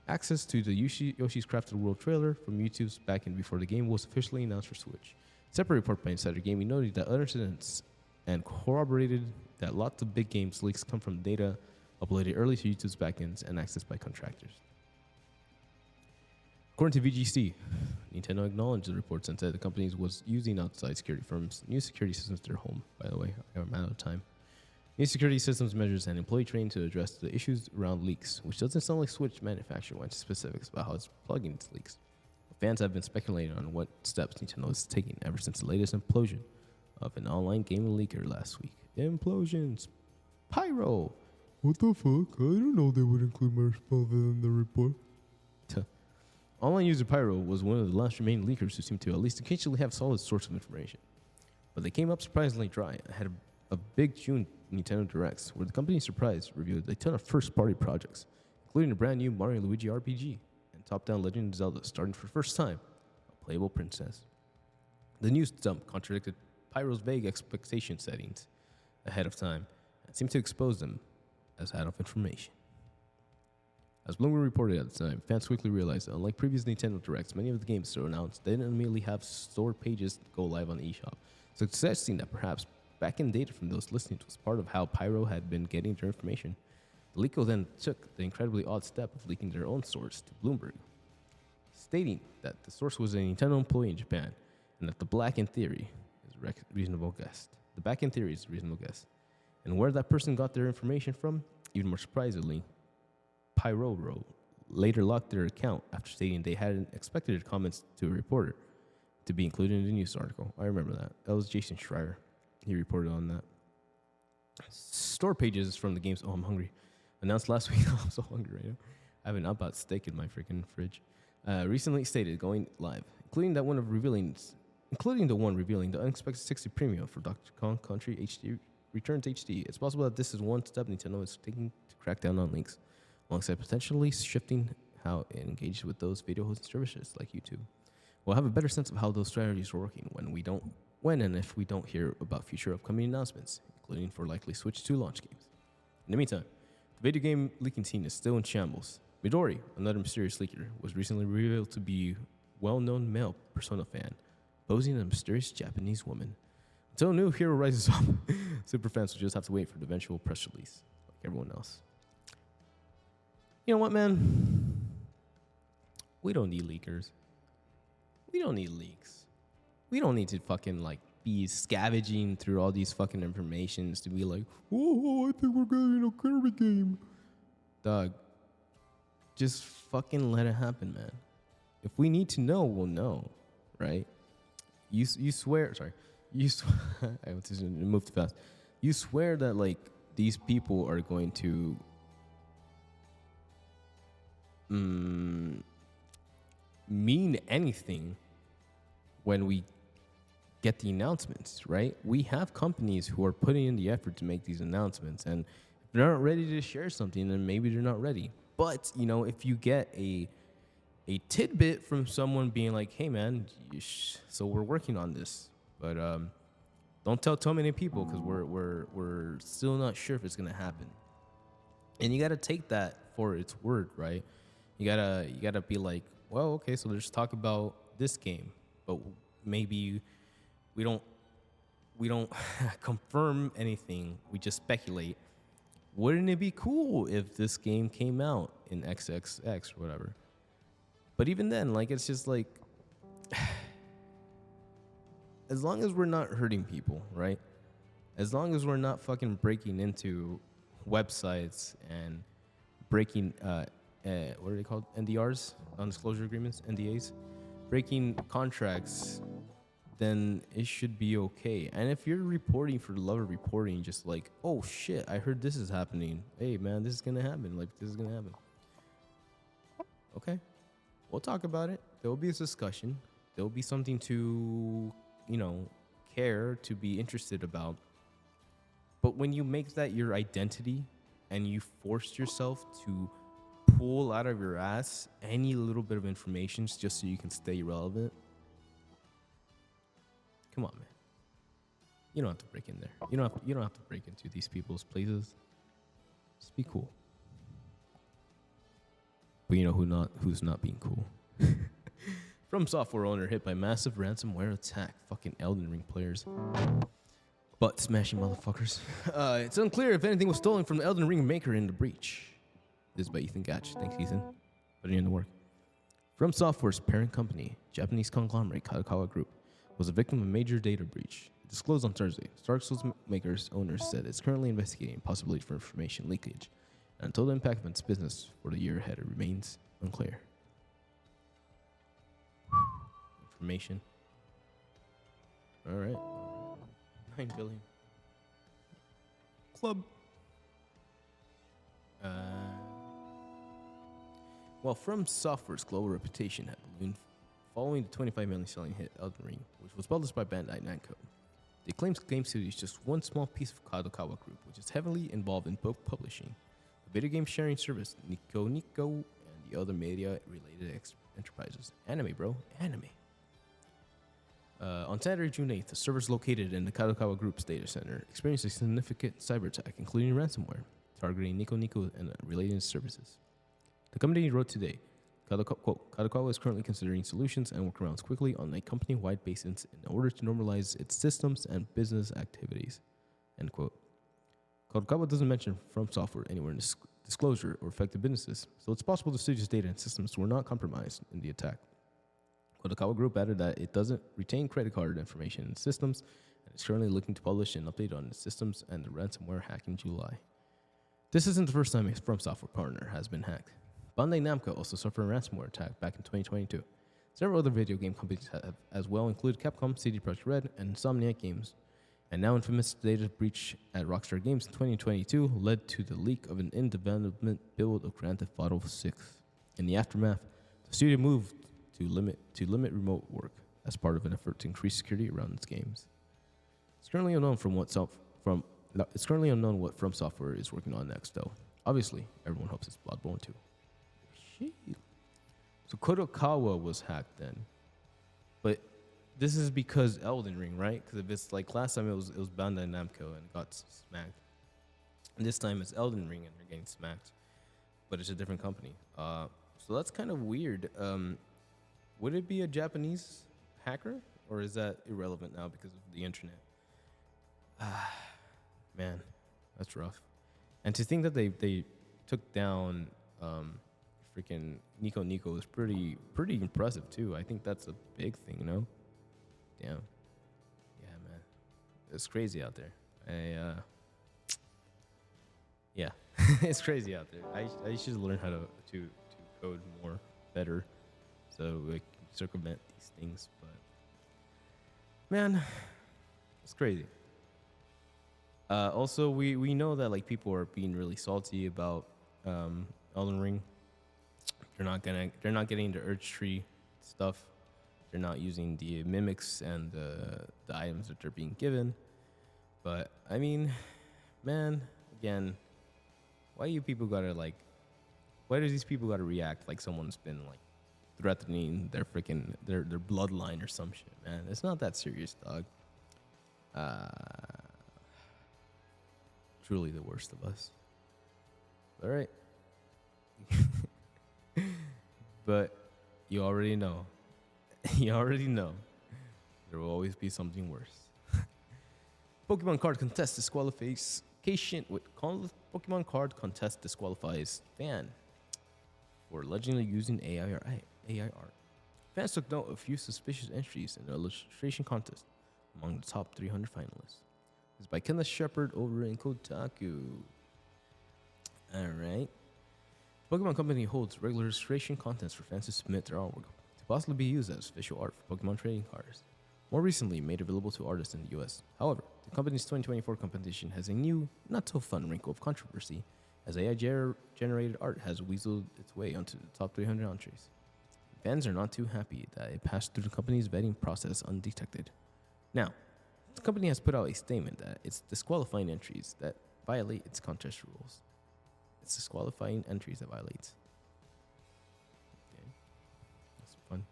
access to the Yoshi's Crafted World trailer from YouTube's backend before the game was officially announced for Switch. A separate report by Insider Gaming noted that other incidents and corroborated that lots of big games leaks come from data uploaded early to YouTube's backends and accessed by contractors. According to VGC, Nintendo acknowledged the reports and said the company was using outside security firms' new security systems to their home. By the way, I'm out of time. New security systems measures and employee training to address the issues around leaks, which doesn't sound like Switch manufacturer went into specifics about how it's plugging its leaks. Fans have been speculating on what steps Nintendo is taking ever since the latest implosion of an online gaming leaker last week. Implosions. Pyro. What the fuck? I didn't know they would include my response in the report. Online user Pyro was one of the last remaining leakers who seemed to at least occasionally have solid source of information. But they came up surprisingly dry ahead of a big June Nintendo Directs, where the company surprise revealed a ton of first-party projects, including a brand new Mario & Luigi RPG and top-down Legend of Zelda starting for the first time, a playable princess. The news dump contradicted Pyro's vague expectation settings ahead of time and seemed to expose them as out of information. As Bloomberg reported at the time, fans quickly realized that unlike previous Nintendo Directs, many of the games that were announced didn't immediately have store pages go live on the eShop, suggesting that perhaps back-end data from those listings was part of how Pyro had been getting their information. The leaker then took the incredibly odd step of leaking their own source to Bloomberg, stating that the source was a Nintendo employee in Japan and that the back-end theory is a reasonable guess. The back-end theory is a reasonable guess. And where that person got their information from, even more surprisingly, Pyro later locked their account after stating they hadn't expected their comments to a reporter to be included in the news article. I remember that. That was Jason Schreier. He reported on that. Store pages from the games. Oh, I'm hungry. Announced last week. I'm so hungry right now. I have an Outback steak in my freaking fridge. Recently stated going live, including the one revealing the unexpected 60 premium for Dr. Kong Country HD Returns HD. It's possible that this is one step Nintendo is taking to crack down on leaks, alongside potentially shifting how it engages with those video hosting services like YouTube. We'll have a better sense of how those strategies are working when and if we don't hear about future upcoming announcements, including for likely Switch 2 launch games. In the meantime, the video game leaking scene is still in shambles. Midori, another mysterious leaker, was recently revealed to be a well-known male Persona fan, posing a mysterious Japanese woman. Until a new hero rises up, superfans will just have to wait for the eventual press release, like everyone else. You know what, man? We don't need leakers. We don't need leaks. We don't need to fucking, be scavenging through all these fucking informations to be like, oh, I think we're getting a Kirby game. Dog, just fucking let it happen, man. If we need to know, we'll know, right? You swear, I went to move too fast. You swear that, these people are going to mean anything when we get the announcements, right? We have companies who are putting in the effort to make these announcements, and if they're not ready to share something, then maybe they're not ready. But if you get a tidbit from someone being like, "Hey, man, so we're working on this, but don't tell too many people because we're still not sure if it's gonna happen." And you gotta take that for its word, right? You gotta be like, well, okay, so let's talk about this game, but maybe we don't confirm anything. We just speculate. Wouldn't it be cool if this game came out in XXX or whatever? But even then, like, it's just like, as long as we're not hurting people, right? As long as we're not fucking breaking into websites and breaking, what are they called? NDRs, non-disclosure agreements, NDAs, breaking contracts, then it should be okay. And if you're reporting for the love of reporting, just like, oh shit, I heard this is happening. Hey man, this is gonna happen. Like, this is gonna happen. Okay, we'll talk about it. There will be a discussion. There will be something to, care, to be interested about. But when you make that your identity and you force yourself to pull out of your ass any little bit of information just so you can stay relevant, come on, man. You don't have to break in there. You don't have to break into these people's places. Just be cool. But who's not being cool? From Software owner hit by massive ransomware attack. Fucking Elden Ring players. Butt smashing motherfuckers. It's unclear if anything was stolen from the Elden Ring maker in the breach. This is by Ethan Gatch. Thanks, Ethan. Putting in the work. From Software's parent company, Japanese conglomerate Karaoke Group, was a victim of a major data breach. Disclosed on Thursday, Dark Souls maker's owner said it's currently investigating possibility for information leakage. And until the impact of its business for the year ahead, it remains unclear. Information. All right. 9 billion. Club. Well, From Software's global reputation had ballooned following the 25 million selling hit Elden Ring, which was published by Bandai Namco. The acclaimed game studio is just one small piece of Kadokawa Group, which is heavily involved in book publishing, the video game sharing service Nico Nico, and the other media-related enterprises. Anime, bro. Anime. On Saturday, June 8th, the servers located in the Kadokawa Group's data center experienced a significant cyber attack, including ransomware, targeting Nico Nico and related services. The company wrote today, Kadokawa is currently considering solutions and workarounds quickly on a company-wide basis in order to normalize its systems and business activities. End quote. Kadokawa doesn't mention From Software anywhere in disclosure or affected businesses, so it's possible the studio's data and systems were not compromised in the attack. Kadokawa Group added that it doesn't retain credit card information in systems and is currently looking to publish an update on its systems and the ransomware hack in July. This isn't the first time a From Software partner has been hacked. Bandai Namco also suffered a ransomware attack back in 2022. Several other video game companies have as well, include Capcom, CD Projekt Red, and Insomniac Games. And now infamous data breach at Rockstar Games in 2022 led to the leak of an in-development build of Grand Theft Auto 6. In the aftermath, the studio moved to limit remote work as part of an effort to increase security around its games. It's currently unknown what From Software is working on next, though. Obviously, everyone hopes it's Bloodborne 2. Shit. So Kadokawa was hacked then, but this is because Elden Ring, right? Because if it's like last time it was Bandai Namco and got smacked, and this time it's Elden Ring and they're getting smacked, but it's a different company. So that's kind of weird. Would it be a Japanese hacker, or is that irrelevant now because of the internet? Man, that's rough. And to think that they took down freaking Nico Nico is pretty impressive too. I think that's a big thing, Damn. Yeah, man. It's crazy out there. Yeah, it's crazy out there. I should learn how to code more better so we can circumvent these things. But man, it's crazy. Also, we know that like people are being really salty about Elden Ring. They're not getting the urge tree stuff. They're not using the mimics and the items that they're being given. But I mean, man, again, why do people gotta like? Why do these people gotta react like someone's been like threatening their freaking their bloodline or some shit, man? It's not that serious, dog. Truly the worst of us. All right. But you already know. You already know. There will always be something worse. Pokemon card contest disqualification. Pokemon card contest disqualifies fan for allegedly using AI art. Fans took note of a few suspicious entries in the illustration contest among the top 300 finalists. It's by Kenneth Shepard over in Kotaku. Alright. Pokemon Company holds regular illustration contests for fans to submit their artwork to possibly be used as official art for Pokemon trading cards. More recently made available to artists in the US. However, the company's 2024 competition has a new, not so fun wrinkle of controversy, as AI generated art has weaseled its way onto the top 300 entries. Fans are not too happy that it passed through the company's vetting process undetected. Now, the company has put out a statement that it's disqualifying entries that violate its contest rules. It's disqualifying entries that violate. Okay. That's fun.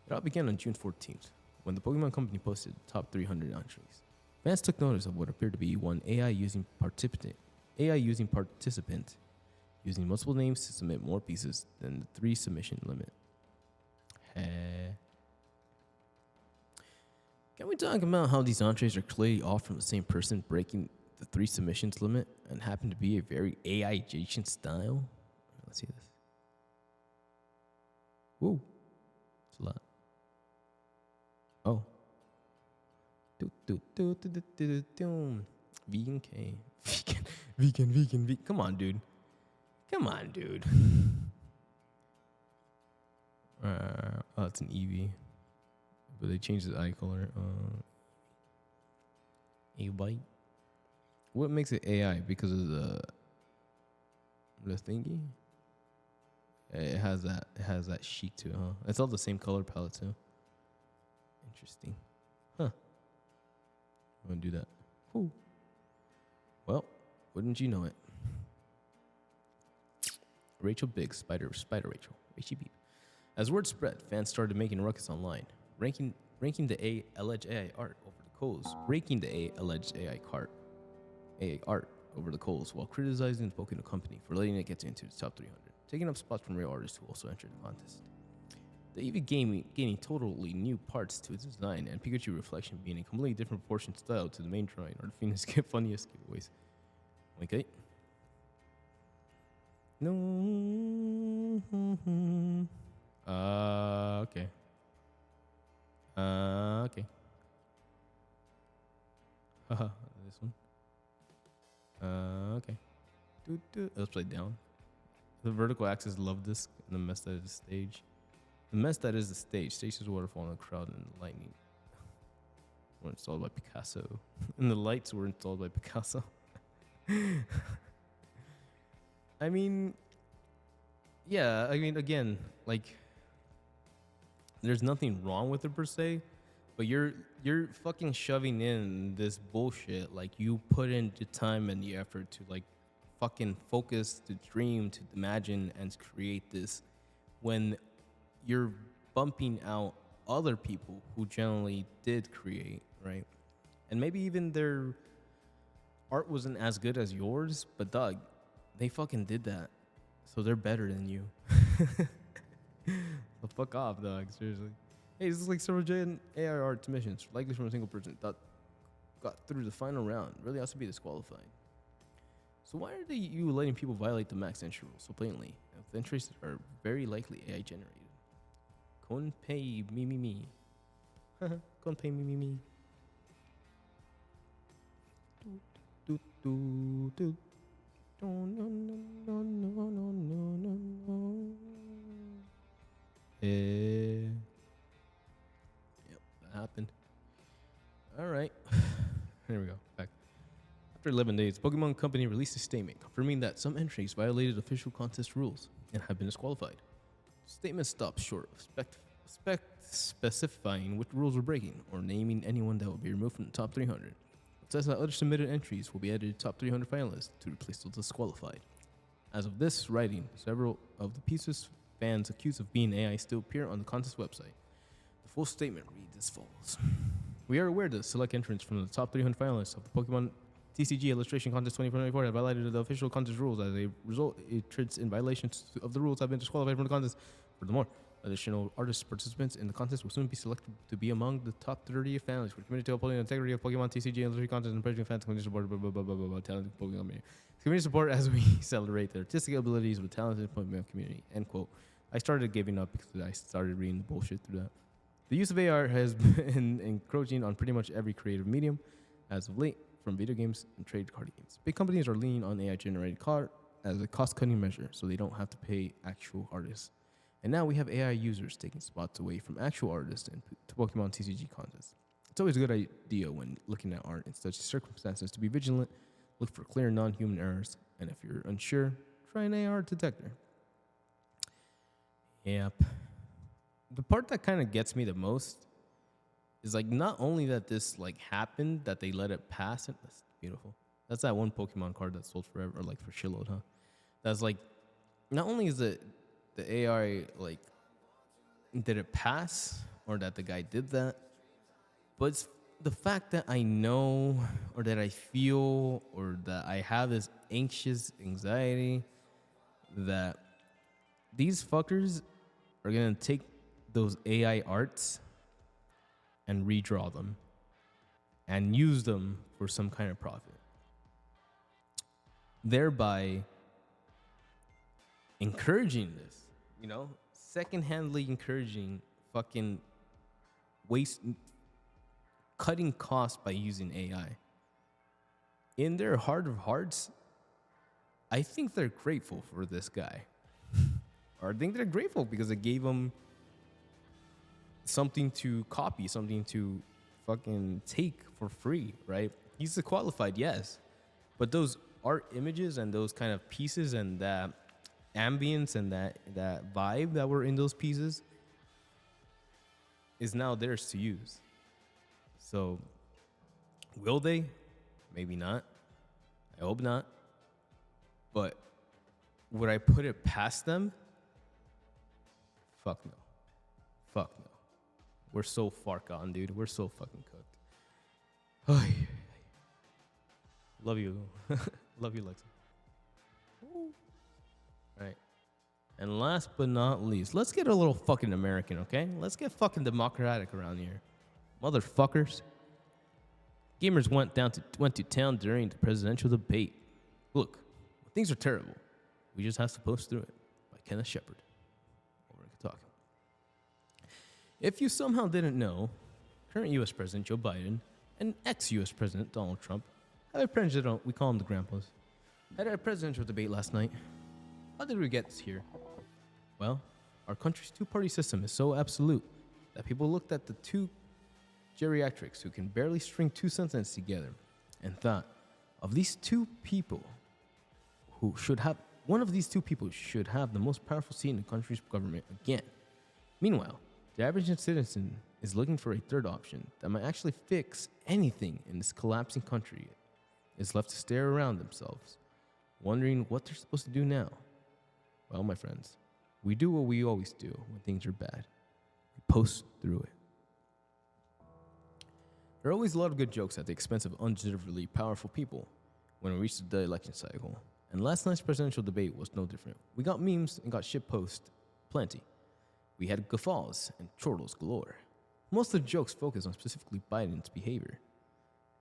It all began on June 14th, when the Pokemon Company posted the top 300 entries. Fans took notice of what appeared to be one AI using participant using multiple names to submit more pieces than the 3 submission limit. Can we talk about how these entrees are clearly all from the same person breaking the 3 submissions limit and happen to be a very AI adjacent style? Let's see this. Whoa. It's a lot. Oh. Vegan K. Vegan. Come on, dude. Oh, it's an Eevee. But they changed the eye color. A-bite. What makes it AI? Because of the thingy? It has that chic to it, huh? It's all the same color palette too. Interesting. Huh. I'm gonna do that. Whew. Well, wouldn't you know it? Rachel Biggs, Spider Rachel. Rachel Beep. As word spread, fans started making ruckus online, ranking the alleged AI art over the coals, AI art over the coals, while criticizing the Pokemon Company for letting it get into the top 300, taking up spots from real artists who also entered the contest. The Eevee gaining totally new parts to its design, and Pikachu reflection being a completely different proportion style to the main drawing, are the funniest giveaways. Okay. No. Okay. Okay. Haha, this one. Okay. Let's play down. The vertical axis love this, and the mess that is the stage. The mess that is the stage. Stage is waterfall in the crowd, and the lightning were installed by Picasso. And the lights were installed by Picasso. I mean, yeah, again, like, there's nothing wrong with it per se, but you're fucking shoving in this bullshit. Like, you put in the time and the effort to, like, fucking focus, to dream, to imagine, and to create this, when you're bumping out other people who generally did create, right? And maybe even their art wasn't as good as yours, but dog, they fucking did that, so they're better than you. So fuck off, dog. Seriously. Hey, this is like several gen AI art submissions, likely from a single person that got through the final round. Really has to be disqualified. So why are you letting people violate the max entry rule so blatantly? If the entries are very likely AI generated. Konpei me. Konpei me. Do. No. Yep, that happened. All right. Here we go. Back. After 11 days, Pokemon Company released a statement confirming that some entries violated official contest rules and have been disqualified. The statement stops short specifying which rules we're breaking or naming anyone that will be removed from the top 300. It says that other submitted entries will be added to top 300 finalists to replace those disqualified. As of this writing, several of the pieces fans accused of being AI still appear on the contest website. The full statement reads as follows. We are aware that select entrants from the top 300 finalists of the Pokemon TCG Illustration Contest 2024 have violated the official contest rules. As a result, entrants in violations of the rules have been disqualified from the contest. Furthermore, additional artist participants in the contest will soon be selected to be among the top 30 finalists. We're committed to upholding the integrity of Pokemon TCG Illustration Contest and encouraging fans to community support, talented Pokemon community. Community support as we celebrate the artistic abilities of the talented Pokemon community. End quote. I started giving up because I started reading the bullshit through that. The use of AR has been encroaching on pretty much every creative medium as of late, from video games and trade card games. Big companies are leaning on AI-generated card as a cost-cutting measure so they don't have to pay actual artists. And now we have AI users taking spots away from actual artists in Pokemon TCG contests. It's always a good idea when looking at art in such circumstances to be vigilant, look for clear non-human errors, and if you're unsure, try an AR detector. Yep. The part that kind of gets me the most is like not only that this like happened, that they let it pass. That's beautiful. That's that one Pokemon card that sold forever, or like for shitload, huh? That's like, not only is it the AI like did it pass or that the guy did that, but it's the fact that I know or that I feel or that I have this anxious anxiety that these fuckers are gonna take those AI arts and redraw them and use them for some kind of profit, thereby encouraging this, secondhandly encouraging fucking cutting costs by using AI. In their heart of hearts, I think they're grateful for this guy. Or I think they're grateful because it gave them something to copy, something to fucking take for free, right? He's qualified, yes. But those art images and those kind of pieces and that ambience and that vibe that were in those pieces is now theirs to use. So, will they? Maybe not. I hope not. But would I put it past them? Fuck no. Fuck no. We're so far gone, dude. We're so fucking cooked. Love you. Love you, Lexa. Right. And last but not least, let's get a little fucking American, okay? Let's get fucking democratic around here. Motherfuckers. Gamers went to town during the presidential debate. Look, things are terrible. We just have to post through it. By Kenneth Shepard. Over in Otaku. If you somehow didn't know, current U.S. President Joe Biden and ex-U.S. President Donald Trump had a president, we call them the grandpas, had a presidential debate last night. How did we get here? Well, our country's two-party system is so absolute that people looked at the two geriatrics who can barely string two sentences together and thought, of these two people who should have, one of these two people should have the most powerful seat in the country's government again. Meanwhile, the average citizen is looking for a third option that might actually fix anything in this collapsing country. Is left to stare around themselves, wondering what they're supposed to do now. Well, my friends, we do what we always do when things are bad. We post through it. There are always a lot of good jokes at the expense of undeservedly powerful people when we reach the election cycle. And last night's presidential debate was no different. We got memes and got shitpost plenty. We had guffaws and chortles galore. Most of the jokes focus on specifically Biden's behavior,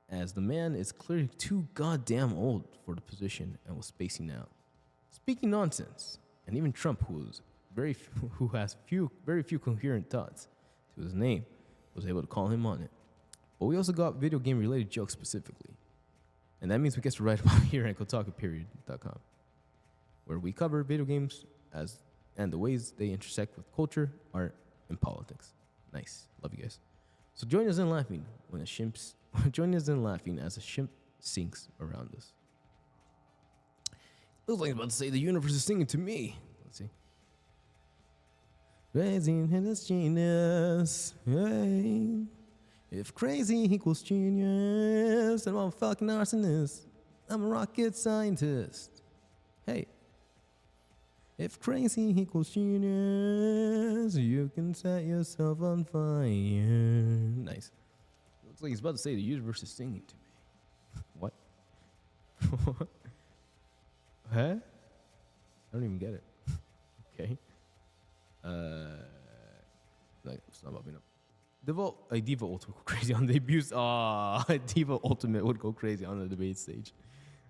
as the man is clearly too goddamn old for the position and was spacing out, speaking nonsense. And even Trump, who has very few coherent thoughts to his name, was able to call him on it. But we also got video game related jokes specifically, and that means we get to write about here at KotakuPeriod.com, where we cover video games and the ways they intersect with culture, art, and politics. Nice, love you guys. So join us in laughing when the shimps. Join us in laughing as a shimp sinks around us. Feels like I'm about to say the universe is singing to me. Let's see. Crazy is genius. Hey. If crazy equals genius, then I'm a fucking arsonist. I'm a rocket scientist. Hey. If crazy equals genius, you can set yourself on fire. Nice. Looks like he's about to say the universe is singing to me. What? Huh? I don't even get it. Okay. Like, stop popping up. Diva Ultimate would go crazy on the debuts. Diva Ultimate would go crazy on the debate stage.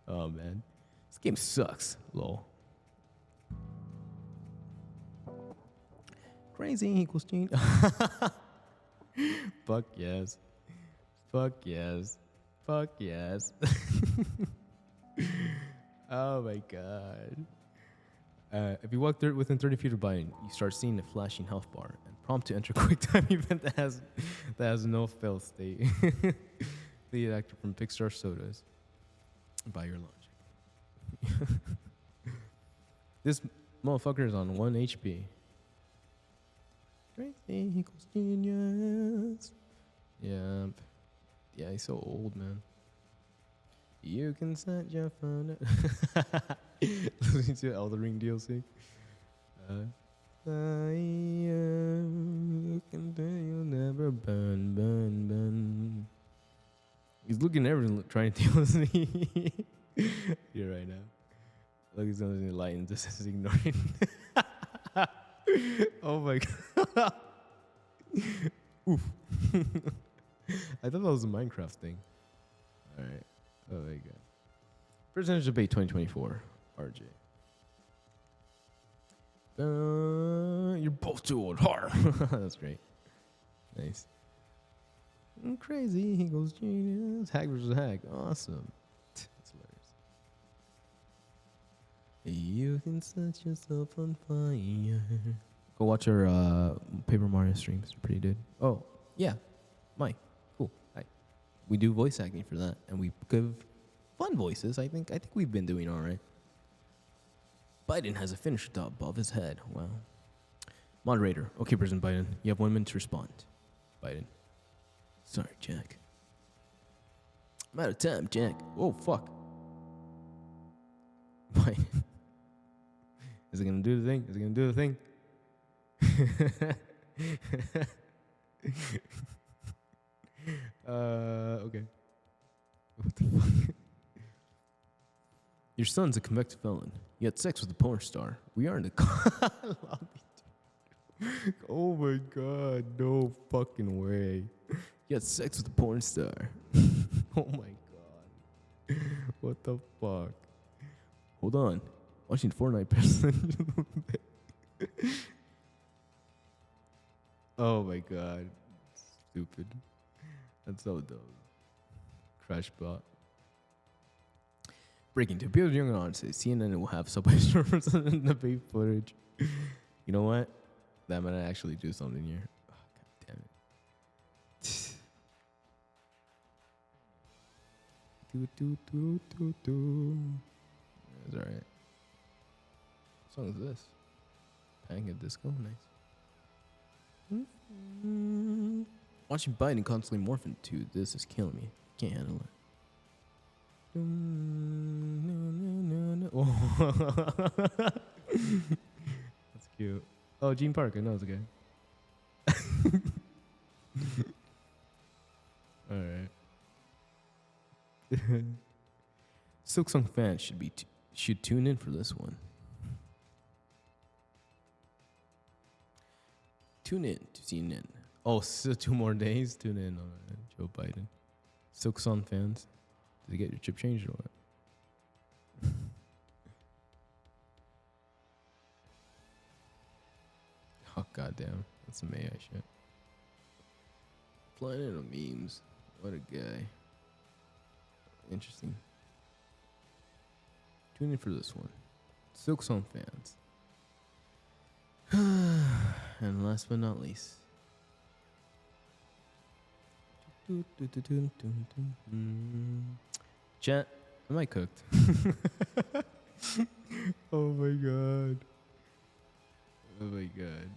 Oh man, this game sucks. Lol. Crazy equals gene. Fuck yes. Fuck yes. Fuck yes. Oh my god. If you walk within 30 feet of Biden, you start seeing a flashing health bar and prompt to enter quick time event that has no fail state. Lead actor from Pixar Sodas. Buy your lunch. This motherfucker is on 1 HP. Crazy equals genius. Yeah. Yeah, he's so old, man. You can set your phone. Listening to Elden Ring DLC. You can do you never burn. He's looking at everything, trying to deal with me. Here right now. Look, he's on the light and just is ignoring. Oh my god. Oof. I thought that was a Minecraft thing. Alright. Oh my god. Presidential Debate 2024. RJ. You're both too old. Har. That's great. Nice. Crazy equals genius. Hack versus hack. Awesome. That's hilarious. You can set yourself on fire. Go watch our Paper Mario streams. They're pretty good. Oh, yeah. Mike. Cool. Hi. We do voice acting for that, and we give fun voices. I think we've been doing all right. Biden has a finisher thought above his head. Wow. Moderator. Okay, President Biden. You have 1 minute to respond. Biden. Sorry, Jack. I'm out of time, Jack. Oh, fuck. Biden. Is it going to do the thing? Is it going to do the thing? Okay. What the fuck? Your son's a convicted felon. You had sex with a porn star. We are in the lobby. Oh my god, no fucking way. You had sex with a porn star. Oh my god. What the fuck? Hold on. Watching Fortnite person. Oh my god. Stupid. That's so dumb. Crash bot. Breaking to Peter Young on says CNN will have Subway servers in the debate footage. You know what? That might actually do something here. Oh, god damn it. That's alright. What song is this? Panic at Disco? Nice. Watching Biden constantly morph into this is killing me. Can't handle it. That's cute. Oh, Gene Parker. No, it's okay. All right. Silksong fans should tune in for this one. Tune in to CNN. Oh, so 2 more days. Tune in on Joe Biden. Silksong fans, did you get your chip changed or what? Oh goddamn, that's some AI shit. Planet of memes. What a guy. Interesting. Tune in for this one. Silksong fans. And last but not least. Chat, am I cooked? Oh my god. Oh my god.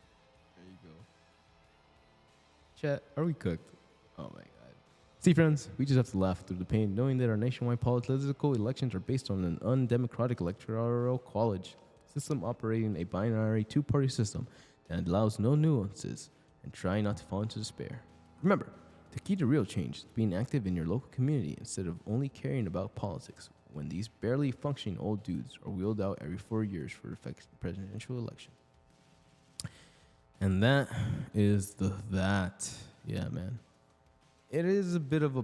Chat, are we cooked? Oh my god. See, friends, we just have to laugh through the pain, knowing that our nationwide political elections are based on an undemocratic electoral college system operating a binary two-party system that allows no nuances and try not to fall into despair. Remember, the key to real change is being active in your local community instead of only caring about politics when these barely functioning old dudes are wheeled out every 4 years for the presidential election. And that is that. Yeah, man. It is a bit of a.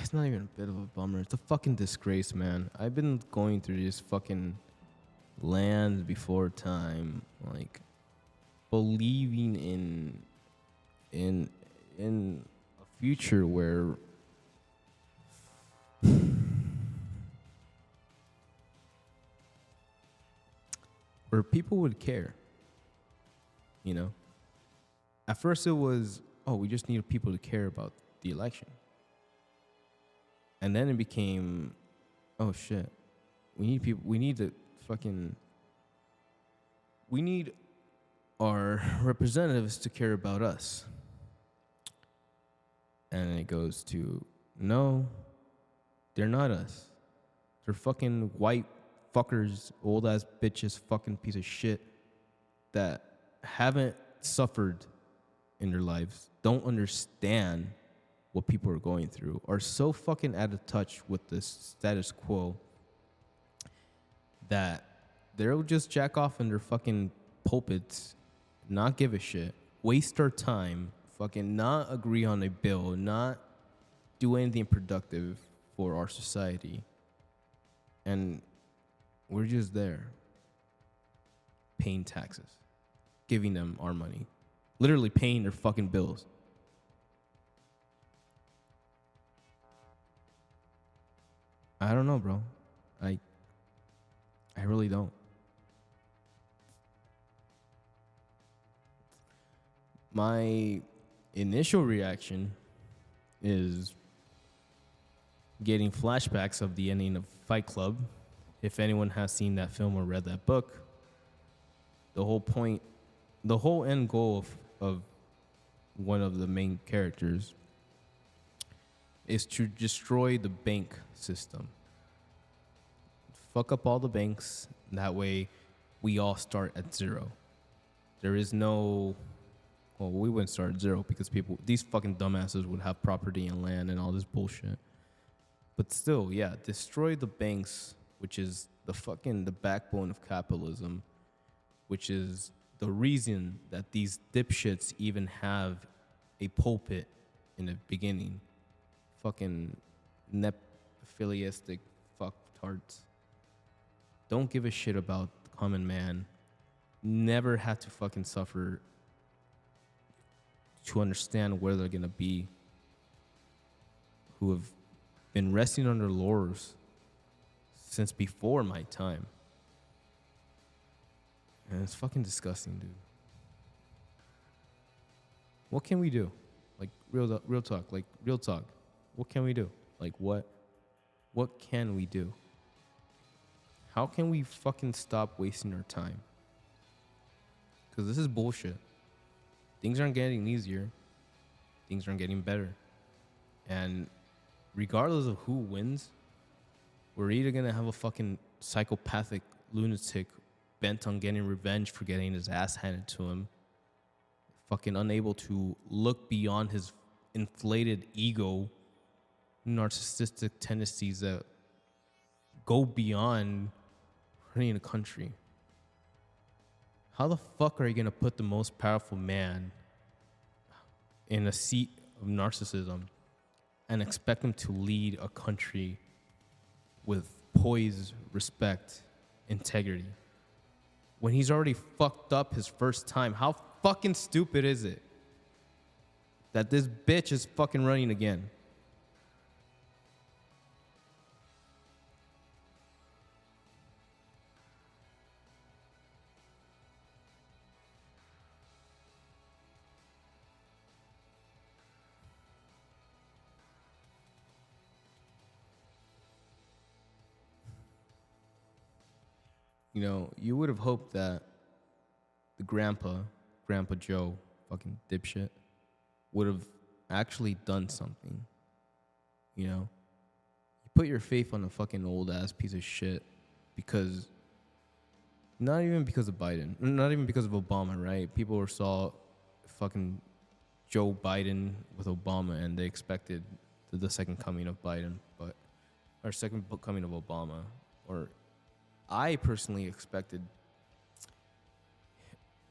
It's not even a bit of a bummer. It's a fucking disgrace, man. I've been going through this fucking land before time, like believing in a future where people would care. You know, at first it was, oh, we just need people to care about the election. And then it became, oh shit, we need people, we need our representatives to care about us. And it goes to, no, they're not us. They're fucking white fuckers, old ass bitches, fucking piece of shit that haven't suffered in their lives, don't understand what people are going through, are so fucking out of touch with the status quo that they'll just jack off in their fucking pulpits, not give a shit, waste our time, fucking not agree on a bill, not do anything productive for our society. And we're just there paying taxes, giving them our money, literally paying their fucking bills. I don't know, bro. I really don't. My initial reaction is getting flashbacks of the ending of Fight Club. If anyone has seen that film or read that book, the whole end goal of one of the main characters is to destroy the bank system. Fuck up all the banks. That way, we all start at zero. There is no... Well, we wouldn't start at zero because these fucking dumbasses would have property and land and all this bullshit. But still, yeah, destroy the banks, which is the backbone of capitalism, which is the reason that these dipshits even have a pulpit in the beginning. Fucking nephiliistic fucktards. Don't give a shit about the common man. Never had to fucking suffer to understand where they're gonna be. Who have been resting on their laurels since before my time. And it's fucking disgusting, dude. What can we do? Like, real talk. Like, real talk. What can we do? Like, what can we do? How can we fucking stop wasting our time? Because this is bullshit. Things aren't getting easier. Things aren't getting better. And regardless of who wins, we're either going to have a fucking psychopathic lunatic bent on getting revenge for getting his ass handed to him, fucking unable to look beyond his inflated ego, narcissistic tendencies that go beyond running a country. How the fuck are you going to put the most powerful man in a seat of narcissism and expect him to lead a country with poise, respect, integrity, when he's already fucked up his first time? How fucking stupid is it that this bitch is fucking running again? You know, you would have hoped that the Grandpa Joe, fucking dipshit, would have actually done something. You know, you put your faith on a fucking old ass piece of shit because not even because of Biden, not even because of Obama, right? People saw fucking Joe Biden with Obama and they expected the second coming of Biden, but or second coming of Obama. Or I personally expected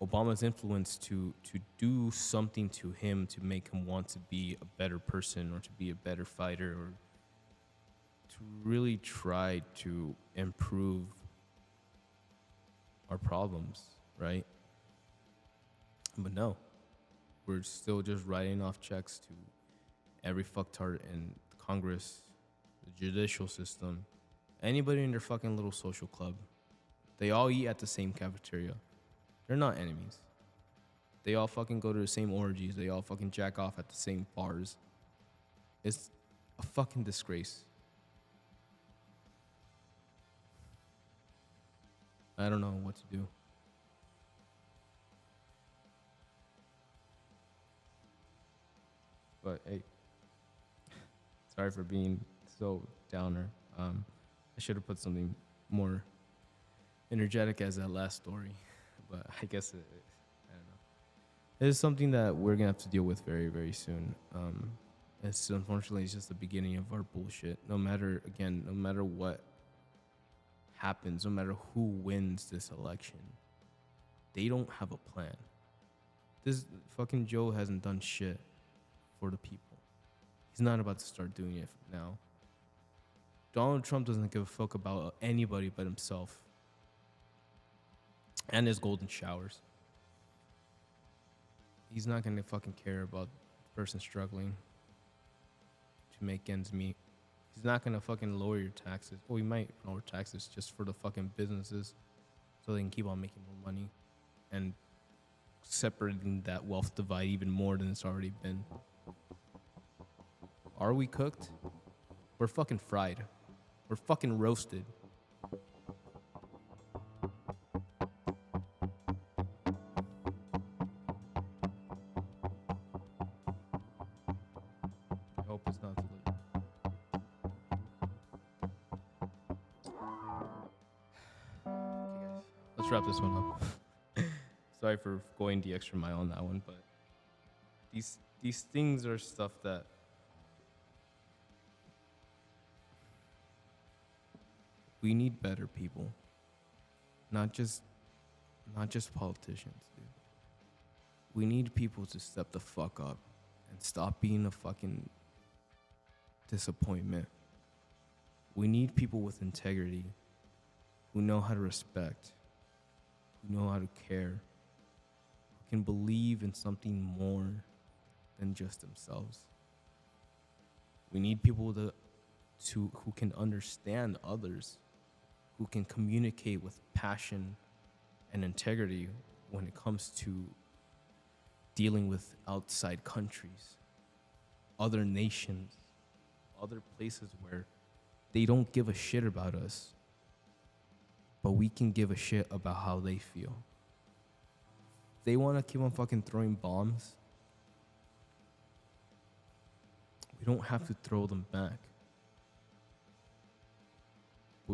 Obama's influence to do something to him to make him want to be a better person or to be a better fighter or to really try to improve our problems, right? But no, we're still just writing off checks to every fucktard in Congress, the judicial system, anybody in their fucking little social club. They all eat at the same cafeteria. They're not enemies. They all fucking go to the same orgies. They all fucking jack off at the same bars. It's a fucking disgrace. I don't know what to do. But hey, sorry for being so downer. I should have put something more energetic as that last story, but I guess I don't know. It is something that we're gonna have to deal with very, very soon. It's unfortunately it's just the beginning of our bullshit. No matter what happens, no matter who wins this election, they don't have a plan. This fucking Joe hasn't done shit for the people. He's not about to start doing it now. Donald Trump doesn't give a fuck about anybody but himself and his golden showers. He's not gonna fucking care about the person struggling to make ends meet. He's not gonna fucking lower your taxes. Well, he might lower taxes just for the fucking businesses so they can keep on making more money and separating that wealth divide even more than it's already been. Are we cooked? We're fucking fried. We're fucking roasted. I hope it's not too late. Okay, guys. Let's wrap this one up. Sorry for going the extra mile on that one, but these things are stuff that we need better people. Not just politicians, dude. We need people to step the fuck up and stop being a fucking disappointment. We need people with integrity who know how to respect, who know how to care, who can believe in something more than just themselves. We need people who can understand others, who can communicate with passion and integrity when it comes to dealing with outside countries, other nations, other places where they don't give a shit about us, but we can give a shit about how they feel. They want to keep on fucking throwing bombs. We don't have to throw them back. But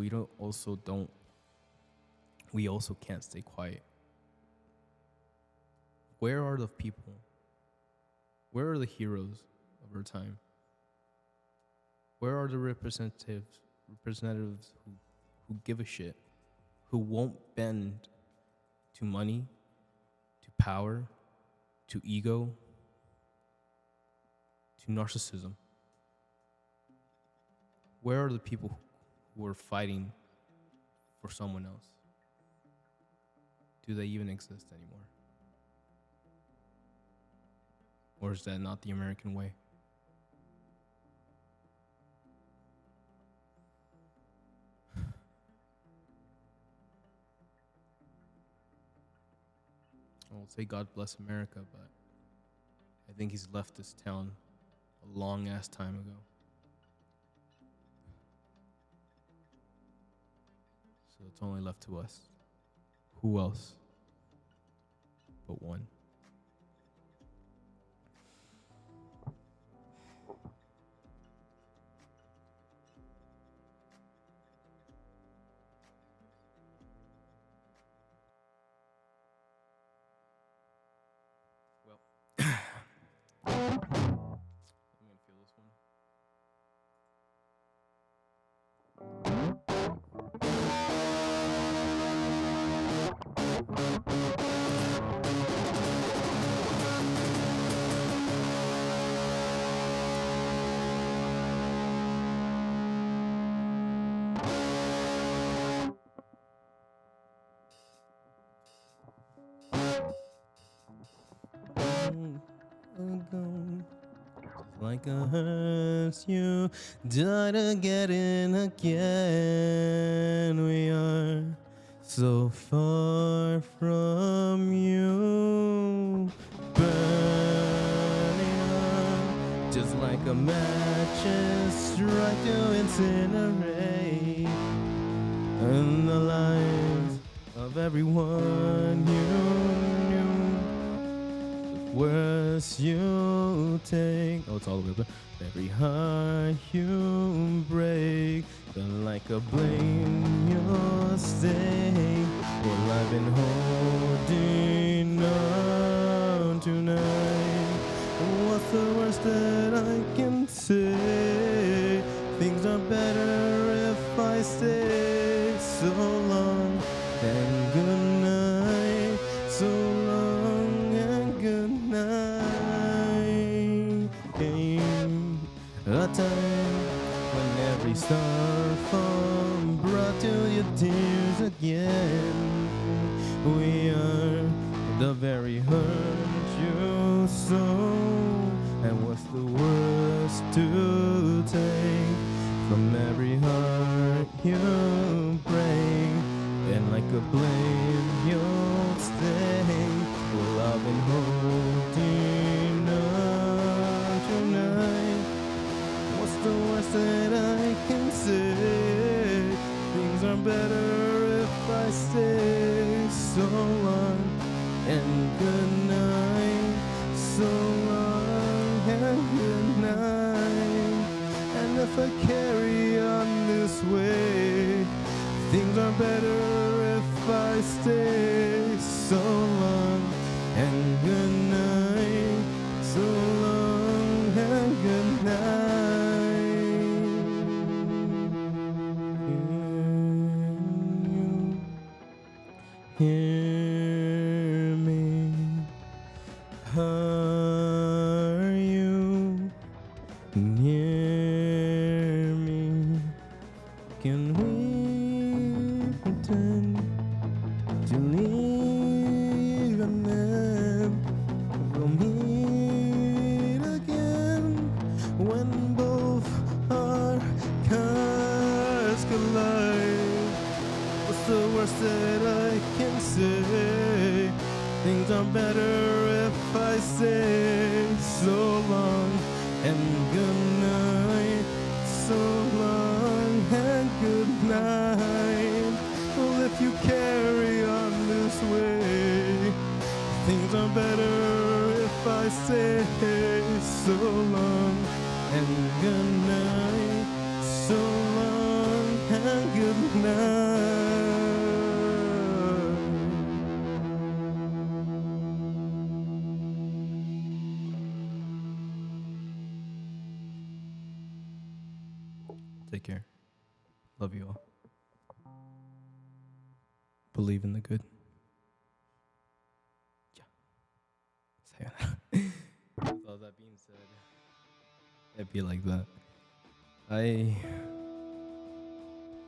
we also can't stay quiet. Where are the people? Where are the heroes of our time? Where are the representatives who give a shit, who won't bend to money, to power, to ego, to narcissism? Where are the people who are fighting for someone else? Do they even exist anymore? Or is that not the American way? I will say God bless America, but I think he's left this town a long ass time ago. So it's only left to us. Who else but one? ago. Like I hurt you, died again and again. We are so far from you, burning up, just like a matches strike to incinerate, and the lives of everyone you knew. Words you take, oh, it's all the way up. Every heart you break, feel like a blame you'll stay. Well, I've been holding on tonight. What's the worst that I can say? Things are better if I stay. So long and good night. So long and good night. Came a time when every star fall brought to your tears again. We are the very hurt you sow. And what's the worst to take from every heart you break? And like a blame you'll stay. Well, I've been holding on tonight. What's the worst that I can say? Things are better if I stay. So long and good night. So long and good night. And if I carry on this way, things are better if I stay. So long and good night. So long and good night. Hear me. Are you near me? Can we pretend to leave and then we'll meet again when both our cars collide? What's the worst that I can say? Things are better if I say so long and good night. So long and good night. Well, if you carry on this way, things are better if I say so long and good night. So long and good night. Take care. Love you all. Believe in the good. Yeah. Sayonara. With all that being said, it'd be like that.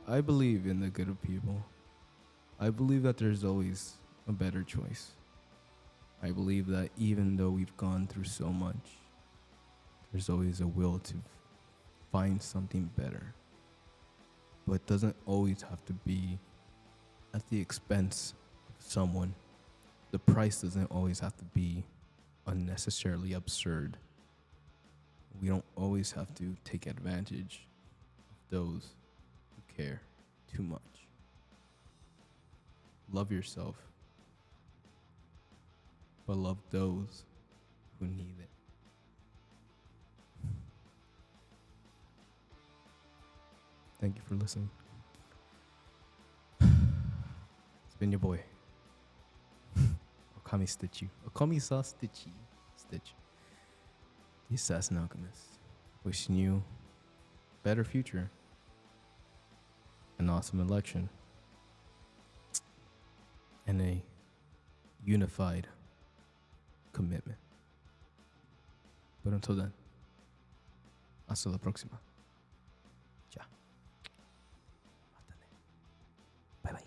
I believe in the good of people. I believe that there's always a better choice. I believe that even though we've gone through so much, there's always a will to find something better. But it doesn't always have to be at the expense of someone. The price doesn't always have to be unnecessarily absurd. We don't always have to take advantage of those who care too much. Love yourself, but love those who need it. Thank you for listening. It's been your boy, Ookami Stitchy. Ookami saw Stitchy. Stitch. The Assassin Alchemist. Wishing you a better future. An awesome election. And a unified commitment. But until then, hasta la próxima. Bye-bye.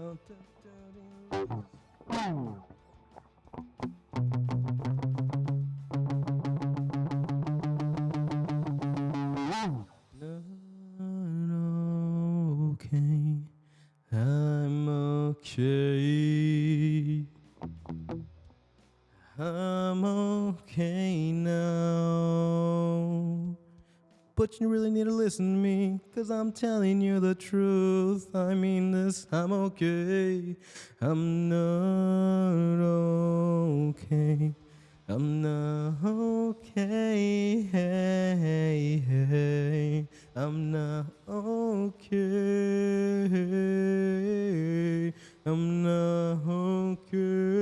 Okay, I'm okay. I'm okay now. But you really need to listen to me, 'cause I'm telling you the truth. I mean this, I'm okay. I'm not okay. I'm not okay. Hey, hey. I'm not okay. I'm not okay.